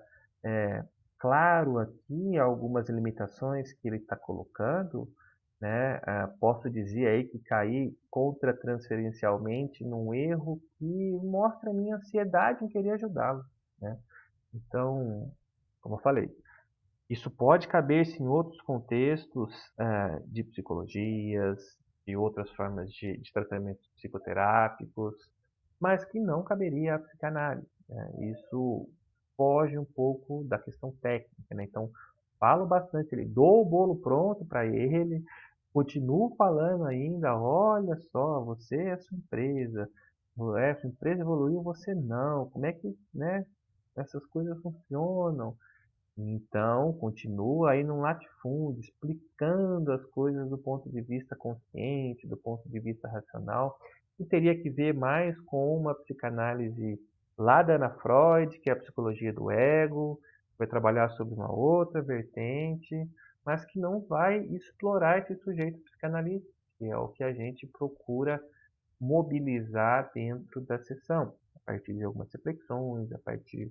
claro aqui algumas limitações que ele está colocando, né? Posso dizer aí que caí contra-transferencialmente num erro que mostra a minha ansiedade em querer ajudá-lo, né? Então, como eu falei, isso pode caber-se em outros contextos de psicologias, de outras formas de tratamentos psicoterápicos, mas que não caberia à psicanálise, né? Isso foge um pouco da questão técnica, né? Então, falo bastante, dou o bolo pronto para ele, continuo falando ainda, olha só, você é sua empresa evoluiu, você não, como é que, né, essas coisas funcionam? Então, continua aí num latifúndio, explicando as coisas do ponto de vista consciente, do ponto de vista racional, e teria que ver mais com uma psicanálise lá da Ana Freud, que é a psicologia do ego, vai trabalhar sobre uma outra vertente, mas que não vai explorar esse sujeito psicanalista, que é o que a gente procura mobilizar dentro da sessão, a partir de algumas reflexões, a partir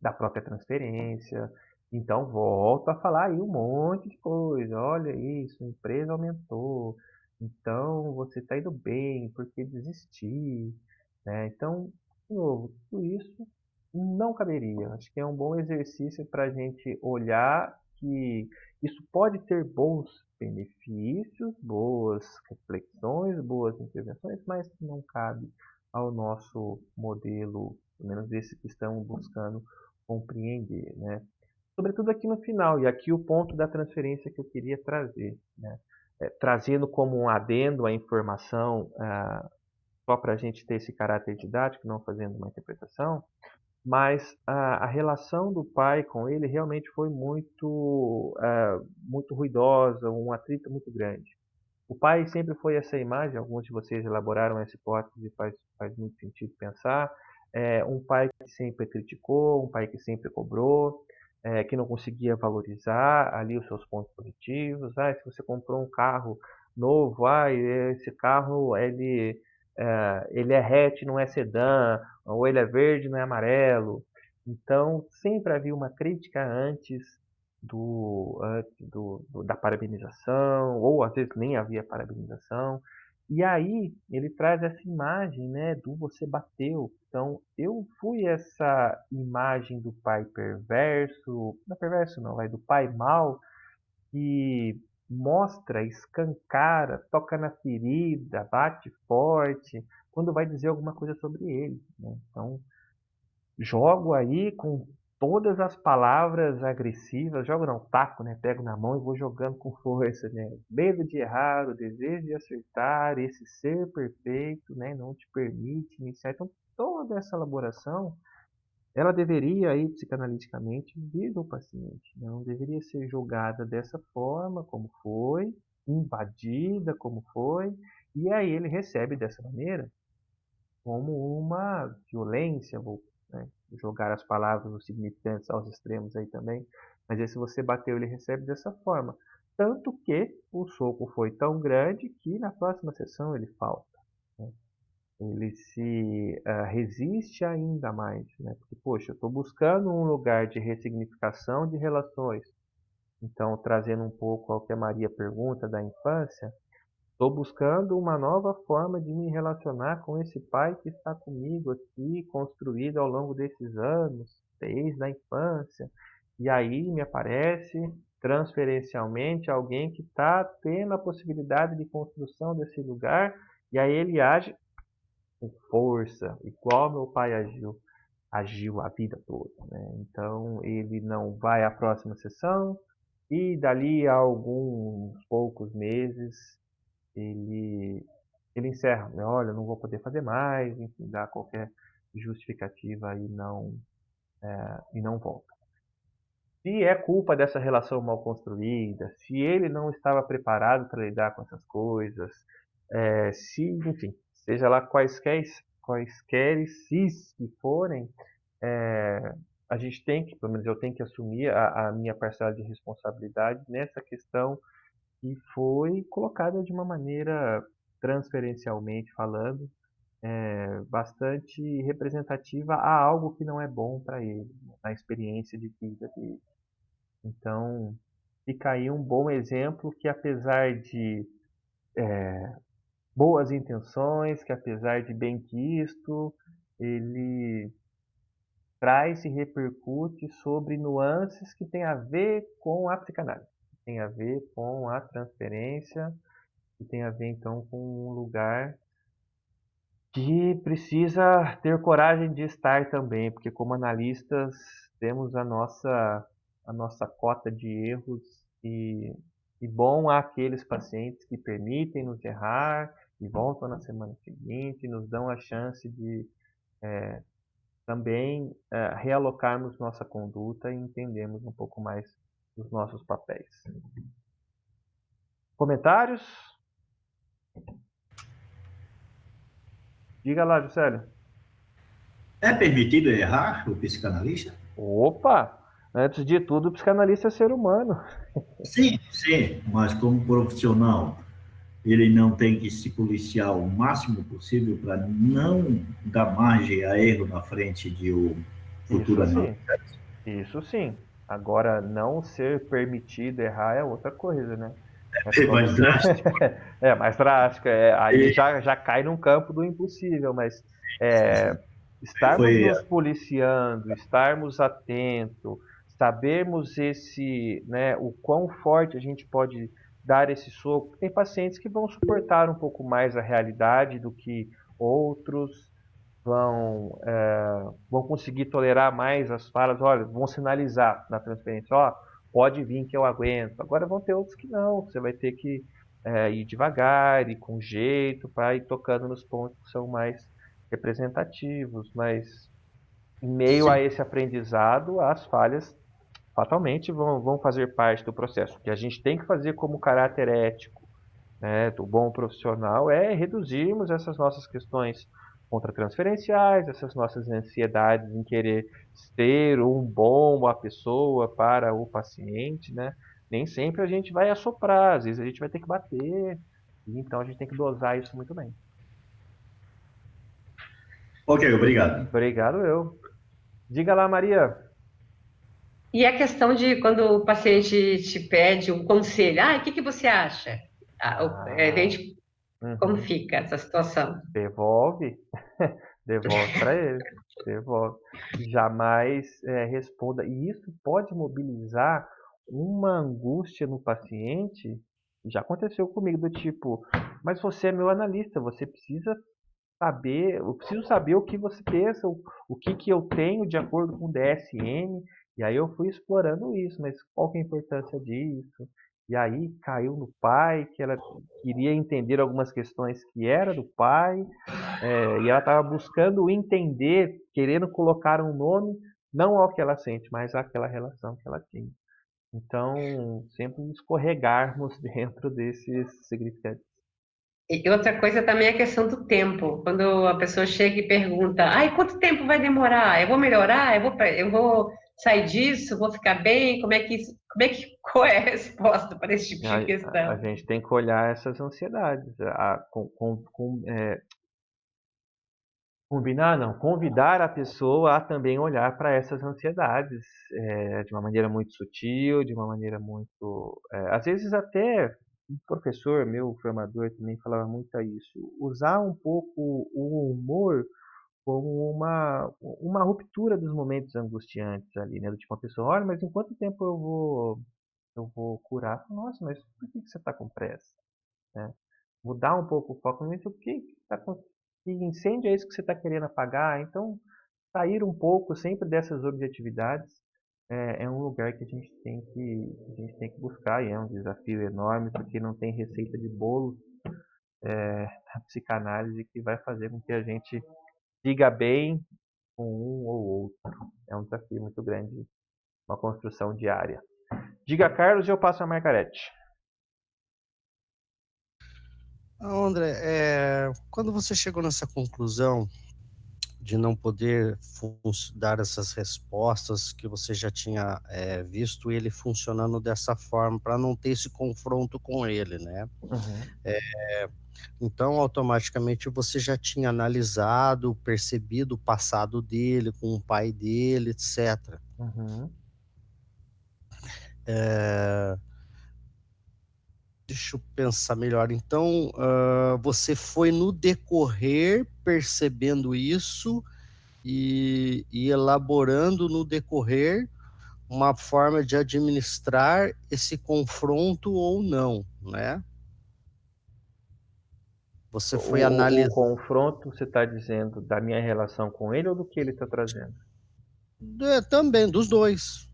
da própria transferência. Então, volto a falar aí um monte de coisa. Olha isso, a empresa aumentou. Então, você está indo bem, por que desistir? Né? Então, de novo, tudo isso não caberia. Acho que é um bom exercício para a gente olhar que isso pode ter bons benefícios, boas reflexões, boas intervenções, mas que não cabe ao nosso modelo, pelo menos desse que estamos buscando compreender, né? Sobretudo aqui no final, e aqui o ponto da transferência que eu queria trazer, né? Trazendo como um adendo a informação, só para a gente ter esse caráter didático, não fazendo uma interpretação, mas a relação do pai com ele realmente foi muito ruidosa, um atrito muito grande. O pai sempre foi essa imagem, alguns de vocês elaboraram essa hipótese e faz muito sentido pensar. Um pai que sempre criticou, um pai que sempre cobrou, que não conseguia valorizar ali os seus pontos positivos. Se você comprou um carro novo, esse carro ele é hatch, não é sedã, ou ele é verde, não é amarelo. Então, sempre havia uma crítica antes da parabenização, ou às vezes nem havia parabenização. E aí ele traz essa imagem, né, do você bateu. Então eu fui essa imagem do pai perverso, não é perverso não, do pai mau, que mostra, escancara, toca na ferida, bate forte, quando vai dizer alguma coisa sobre ele, né? Então jogo aí com todas as palavras agressivas, jogo não, taco, né? Pego na mão e vou jogando com força, né? Medo de errar, o desejo de acertar, esse ser perfeito, né? Não te permite iniciar. Então, toda essa elaboração, ela deveria aí, psicanaliticamente, vir do paciente. Não deveria ser jogada dessa forma, como foi, invadida, como foi, e aí ele recebe dessa maneira como uma violência, vou, né, jogar as palavras os significantes aos extremos aí também, mas aí se você bateu, ele recebe dessa forma. Tanto que o soco foi tão grande que na próxima sessão ele falta, né? Ele se resiste ainda mais, né? Porque, poxa, eu estou buscando um lugar de ressignificação de relações. Então, trazendo um pouco ao que a Maria pergunta da infância, estou buscando uma nova forma de me relacionar com esse pai que está comigo aqui, construído ao longo desses anos, desde a infância. E aí me aparece transferencialmente alguém que está tendo a possibilidade de construção desse lugar, e aí ele age com força, igual meu pai agiu a vida toda, né? Então ele não vai à próxima sessão e dali a alguns poucos meses ele, ele encerra, né? Olha, não vou poder fazer mais, enfim, dá qualquer justificativa e não volta. Se é culpa dessa relação mal construída, se ele não estava preparado para lidar com essas coisas, enfim, seja lá quaisquer sis que forem, a gente tem que, pelo menos eu tenho que assumir a minha parcela de responsabilidade nessa questão que foi colocada de uma maneira transferencialmente falando, bastante representativa a algo que não é bom para ele, na experiência de vida dele. Então, fica aí um bom exemplo que, apesar de boas intenções, que apesar de bem quisto, ele traz e repercute sobre nuances que tem a ver com a psicanálise, que tem a ver com a transferência, que tem a ver então com um lugar que precisa ter coragem de estar também, porque como analistas temos a nossa cota de erros e bom há aqueles pacientes que permitem nos errar e voltam na semana seguinte e nos dão a chance de também realocarmos nossa conduta e entendermos um pouco mais os nossos papéis. Comentários? Diga lá, Juscelio. É permitido errar o psicanalista? Opa! Antes de tudo, o psicanalista é ser humano. Sim, mas como profissional, ele não tem que se policiar o máximo possível para não dar margem a erro na frente de um futuro analista? Isso sim. Agora, não ser permitido errar é outra coisa, né? É mais drástico. É mais drástico. Aí já cai num campo do impossível, mas estarmos nos policiando, estarmos atentos, sabermos o quão forte a gente pode dar esse soco. Tem pacientes que vão suportar um pouco mais a realidade do que outros, vão conseguir tolerar mais as falas, olha, vão sinalizar na transferência, pode vir que eu aguento. Agora vão ter outros que não, você vai ter que ir devagar, ir com jeito, para ir tocando nos pontos que são mais representativos, mas em meio a esse aprendizado, as falhas fatalmente vão fazer parte do processo. O que a gente tem que fazer como caráter ético, né, do bom profissional é reduzirmos essas nossas questões contratransferenciais, essas nossas ansiedades em querer ser uma pessoa para o paciente, né? Nem sempre a gente vai assoprar, às vezes a gente vai ter que bater, então a gente tem que dosar isso muito bem. Ok, obrigado. Obrigado eu. Diga lá, Maria. E a questão de quando o paciente te pede um conselho, o que você acha? Como fica essa situação? Devolve para ele, devolve. Jamais responda. E isso pode mobilizar uma angústia no paciente. Já aconteceu comigo do tipo, mas você é meu analista, você precisa saber, eu preciso saber o que você pensa, o que eu tenho de acordo com o DSM. E aí eu fui explorando isso, mas qual que é a importância disso? E aí caiu no pai, que ela queria entender algumas questões que era do pai, e ela estava buscando entender, querendo colocar um nome, não ao que ela sente, mas àquela relação que ela tinha. Então, sempre escorregarmos dentro desses significantes. E outra coisa também é a questão do tempo. Quando a pessoa chega e pergunta, quanto tempo vai demorar? Eu vou melhorar? Eu vou sair disso? Vou ficar bem? Qual é a resposta para esse tipo de questão? A gente tem que olhar essas ansiedades. Convidar a pessoa a também olhar para essas ansiedades de uma maneira muito sutil, de uma maneira muito... às vezes até um professor meu, formador, também falava muito isso. Usar um pouco o humor como uma ruptura dos momentos angustiantes ali, né? Do tipo, uma pessoa, olha, mas em quanto tempo eu vou curar? Nossa, mas por que você está com pressa? Né? Mudar um pouco o foco nisso, que incêndio é isso que você está querendo apagar? Então, sair um pouco sempre dessas objetividades é um lugar que a gente tem que buscar, e é um desafio enorme, porque não tem receita de bolo na psicanálise que vai fazer com que a gente siga bem com um ou outro. É um desafio muito grande, uma construção diária. Diga, Carlos, e eu passo a Margarete. André, quando você chegou nessa conclusão de não poder dar essas respostas que você já tinha visto ele funcionando dessa forma, para não ter esse confronto com ele, né? Uhum. Então, automaticamente, você já tinha analisado, percebido o passado dele, com o pai dele, etc. Uhum. Deixa eu pensar melhor. Então, você foi no decorrer percebendo isso e elaborando no decorrer uma forma de administrar esse confronto ou não, né? Você foi O analisando confronto, você está dizendo da minha relação com ele ou do que ele está trazendo? também dos dois,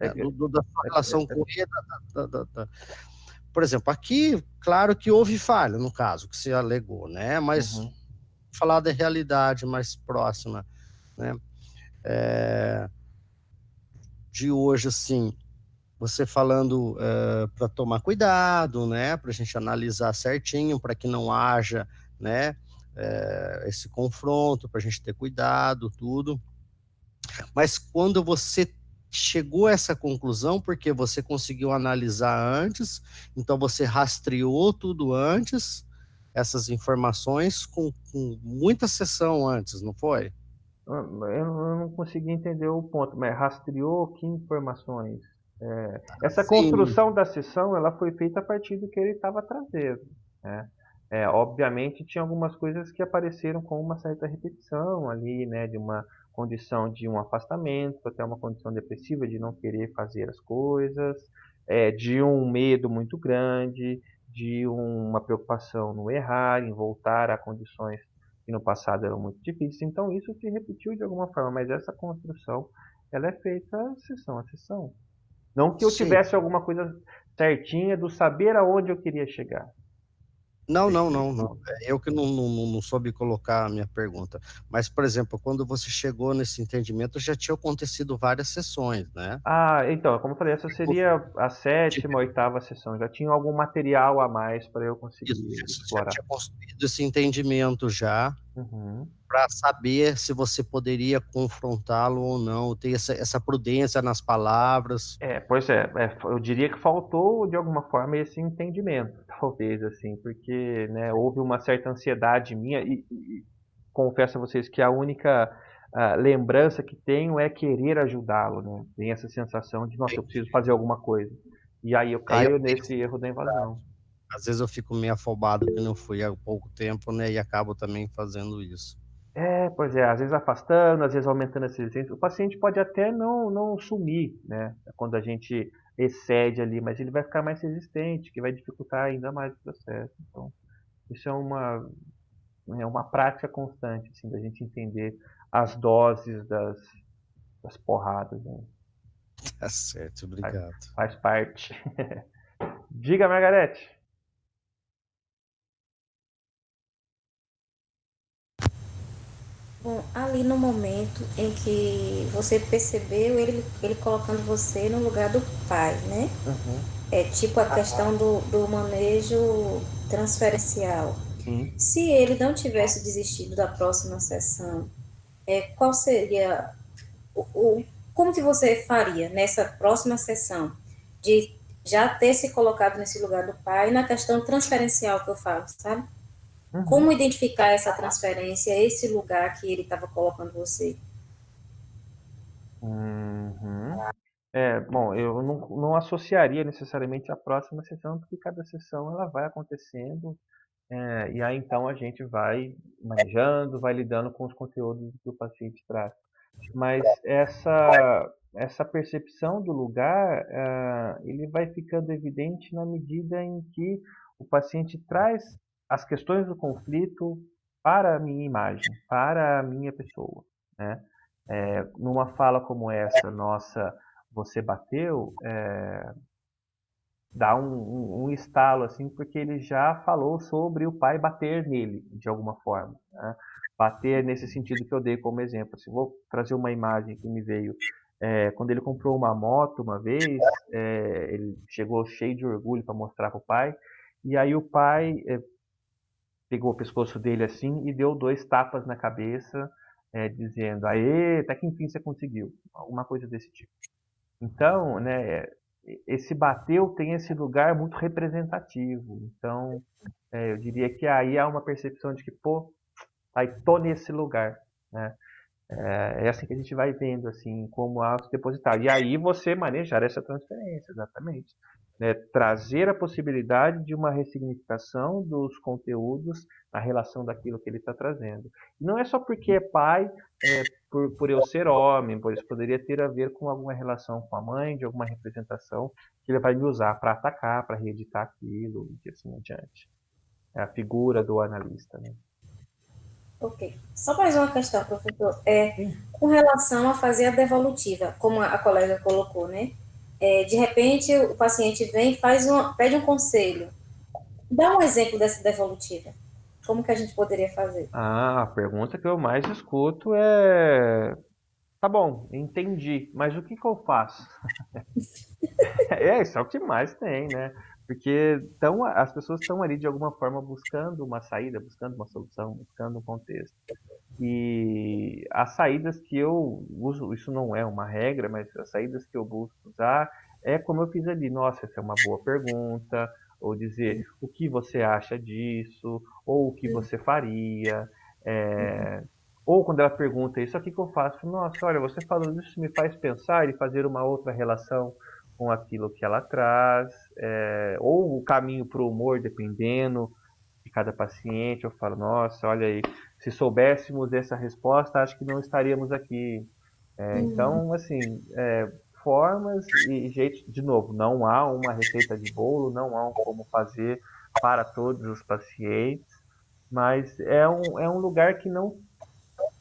É né? que- Da sua relação com ele. Por exemplo, aqui, claro que houve falha no caso que você alegou, né? Mas Uhum. falar da realidade mais próxima, né? De hoje, assim, você falando para tomar cuidado, né? Para a gente analisar certinho, para que não haja, né? Esse confronto, para a gente ter cuidado, tudo. Mas quando você chegou a essa conclusão, porque você conseguiu analisar antes, então você rastreou tudo antes, essas informações com muita sessão antes, não foi? Eu não consegui entender o ponto, mas rastreou que informações? Essa Sim, construção da sessão, ela foi feita a partir do que ele estava trazendo, né? Obviamente tinha algumas coisas que apareceram com uma certa repetição ali, né? De uma condição de um afastamento até uma condição depressiva de não querer fazer as coisas, de um medo muito grande, de uma preocupação no errar, em voltar a condições que no passado eram muito difíceis. Então isso se repetiu de alguma forma, mas essa construção ela é feita sessão a sessão. Não que eu sim. tivesse alguma coisa certinha do saber aonde eu queria chegar. Não, não, não, não. Eu que não soube colocar a minha pergunta. Mas, por exemplo, quando você chegou nesse entendimento, já tinha acontecido várias sessões, né? Então, como eu falei, essa seria a sétima, oitava sessão. Já tinha algum material a mais para eu Isso, conseguir você já explorar. tinha construído esse entendimento já, Uhum. para saber se você poderia confrontá-lo ou não, ter essa prudência nas palavras. Pois é, eu diria que faltou de alguma forma esse entendimento, talvez assim, porque, né, houve uma certa ansiedade minha e confesso a vocês que a única lembrança que tenho é querer ajudá-lo, né? Tem essa sensação de, nossa, eu preciso fazer alguma coisa. E aí eu Aí eu, caio nesse erro da invasão. às vezes eu fico meio afobado que não fui há pouco tempo, né? E acabo também fazendo isso. Pois é, às vezes afastando, às vezes aumentando essa resistência. O paciente pode até não sumir, né? Quando a gente excede ali, mas ele vai ficar mais resistente, que vai dificultar ainda mais o processo. Então, isso é uma prática constante, assim, da gente entender as doses das porradas, né? Tá certo, Faz, obrigado. faz parte. Diga, Margarete. Bom, ali no momento em que você percebeu ele colocando você no lugar do pai, né? Uhum. É tipo a questão do manejo transferencial. Sim. Se ele não tivesse desistido da próxima sessão, qual seria como que você faria nessa próxima sessão de já ter se colocado nesse lugar do pai na questão transferencial que eu falo, sabe? Uhum. Como identificar essa transferência, esse lugar que ele estava colocando você? Uhum. Bom, eu não associaria necessariamente a próxima sessão, porque cada sessão ela vai acontecendo, e aí então a gente vai manejando, vai lidando com os conteúdos que o paciente traz. Mas essa percepção do lugar, ele vai ficando evidente na medida em que o paciente traz as questões do conflito para a minha imagem, para a minha pessoa, né? Numa fala como essa, nossa, você bateu, dá um estalo assim, porque ele já falou sobre o pai bater nele, de alguma forma, né? Bater nesse sentido que eu dei como exemplo. Assim, vou trazer uma imagem que me veio. Quando ele comprou uma moto uma vez, ele chegou cheio de orgulho para mostrar para o pai, e aí o pai pegou o pescoço dele assim e deu 2 tapas na cabeça, dizendo: aê, até que enfim você conseguiu. Alguma coisa desse tipo. Então, né, esse bateu tem esse lugar muito representativo. Então, eu diria que aí há uma percepção de que, pô, aí tô nesse lugar, né? É assim que a gente vai vendo, assim, como autodepositar. E aí você manejar essa transferência, exatamente. Né? Trazer a possibilidade de uma ressignificação dos conteúdos na relação daquilo que ele está trazendo. E não é só porque é pai, por eu ser homem, pois poderia ter a ver com alguma relação com a mãe, de alguma representação que ele vai me usar para atacar, para reeditar aquilo, e assim adiante. É a figura do analista, né? Ok. Só mais uma questão, professor. Com relação a fazer a devolutiva, como a colega colocou, né? De repente, o paciente vem e pede um conselho. Dá um exemplo dessa devolutiva. Como que a gente poderia fazer? A pergunta que eu mais escuto é: tá bom, entendi, mas o que que eu faço? Isso é o que mais tem, né? Porque as pessoas estão ali de alguma forma buscando uma saída, buscando uma solução, buscando um contexto. E as saídas que eu uso, isso não é uma regra, mas as saídas que eu busco usar é como eu fiz ali. Nossa, essa é uma boa pergunta. Ou dizer o que você acha disso, ou o que você faria. é, Ou quando ela pergunta isso, aqui que eu faço? Nossa, olha, você falando isso me faz pensar e fazer uma outra relação com aquilo que ela traz. Ou o caminho para o humor, dependendo de cada paciente. Eu falo, nossa, olha aí, se soubéssemos essa resposta, acho que não estaríamos aqui. Então, assim, formas e jeitos, de novo, não há uma receita de bolo, não há um como fazer para todos os pacientes, mas é um lugar que não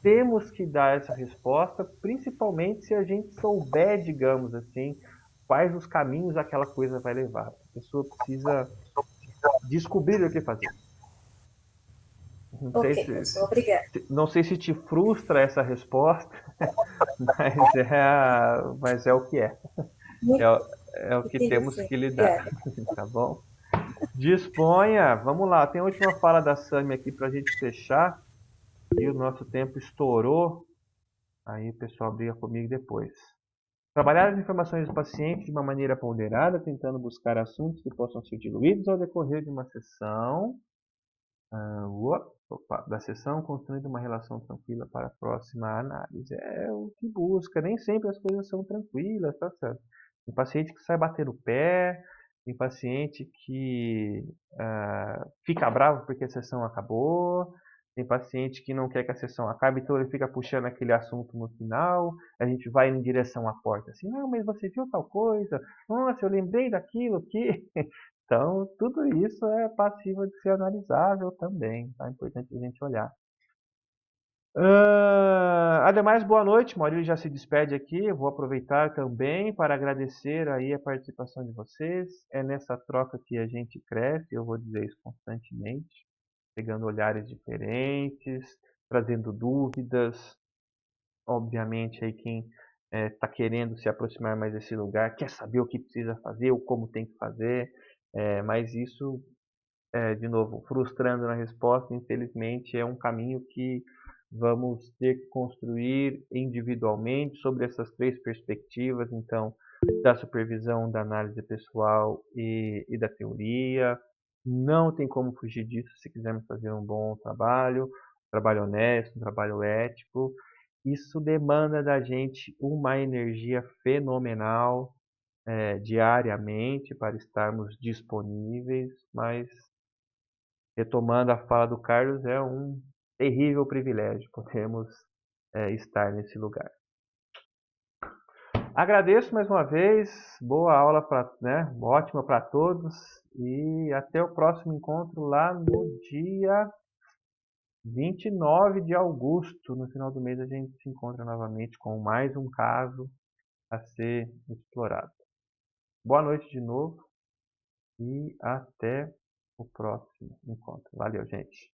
temos que dar essa resposta, principalmente se a gente souber, digamos assim, quais os caminhos aquela coisa vai levar. A pessoa precisa descobrir o que fazer. Não sei Ok, professor, obrigada. não sei se te frustra essa resposta, mas é o que é. Muito É o que entendi, temos sim. que lidar, Obrigada. tá bom? Disponha, vamos lá. Tem a última fala da Sami aqui para a gente fechar. E o nosso tempo estourou. Aí o pessoal briga comigo depois. Trabalhar as informações do paciente de uma maneira ponderada, tentando buscar assuntos que possam ser diluídos ao decorrer de uma sessão. Da sessão, construindo uma relação tranquila para a próxima análise. É o que busca. Nem sempre as coisas são tranquilas, tá certo? Tem paciente que sai bater o pé, tem paciente que fica bravo porque a sessão acabou, tem paciente que não quer que a sessão acabe, então ele fica puxando aquele assunto no final, a gente vai em direção à porta, assim, não, mas você viu tal coisa? Nossa, eu lembrei daquilo que... Então, tudo isso é passível de ser analisável também, tá? É importante a gente olhar. Ademais, boa noite. Maurílio já se despede aqui. Eu vou aproveitar também para agradecer aí a participação de vocês. É nessa troca que a gente cresce, eu vou dizer isso constantemente, pegando olhares diferentes, trazendo dúvidas. Obviamente, aí quem está querendo se aproximar mais desse lugar, quer saber o que precisa fazer, ou como tem que fazer, mas isso de novo, frustrando na resposta, infelizmente, é um caminho que vamos ter que construir individualmente sobre essas 3 perspectivas, então, da supervisão, da análise pessoal e da teoria. Não tem como fugir disso se quisermos fazer um bom trabalho honesto, um trabalho ético. Isso demanda da gente uma energia fenomenal, diariamente para estarmos disponíveis, mas retomando a fala do Carlos, é um terrível privilégio podermos estar nesse lugar. Agradeço mais uma vez, boa aula, né, ótima para todos e até o próximo encontro lá no dia 29 de agosto. No final do mês a gente se encontra novamente com mais um caso a ser explorado. Boa noite de novo e até o próximo encontro. Valeu, gente.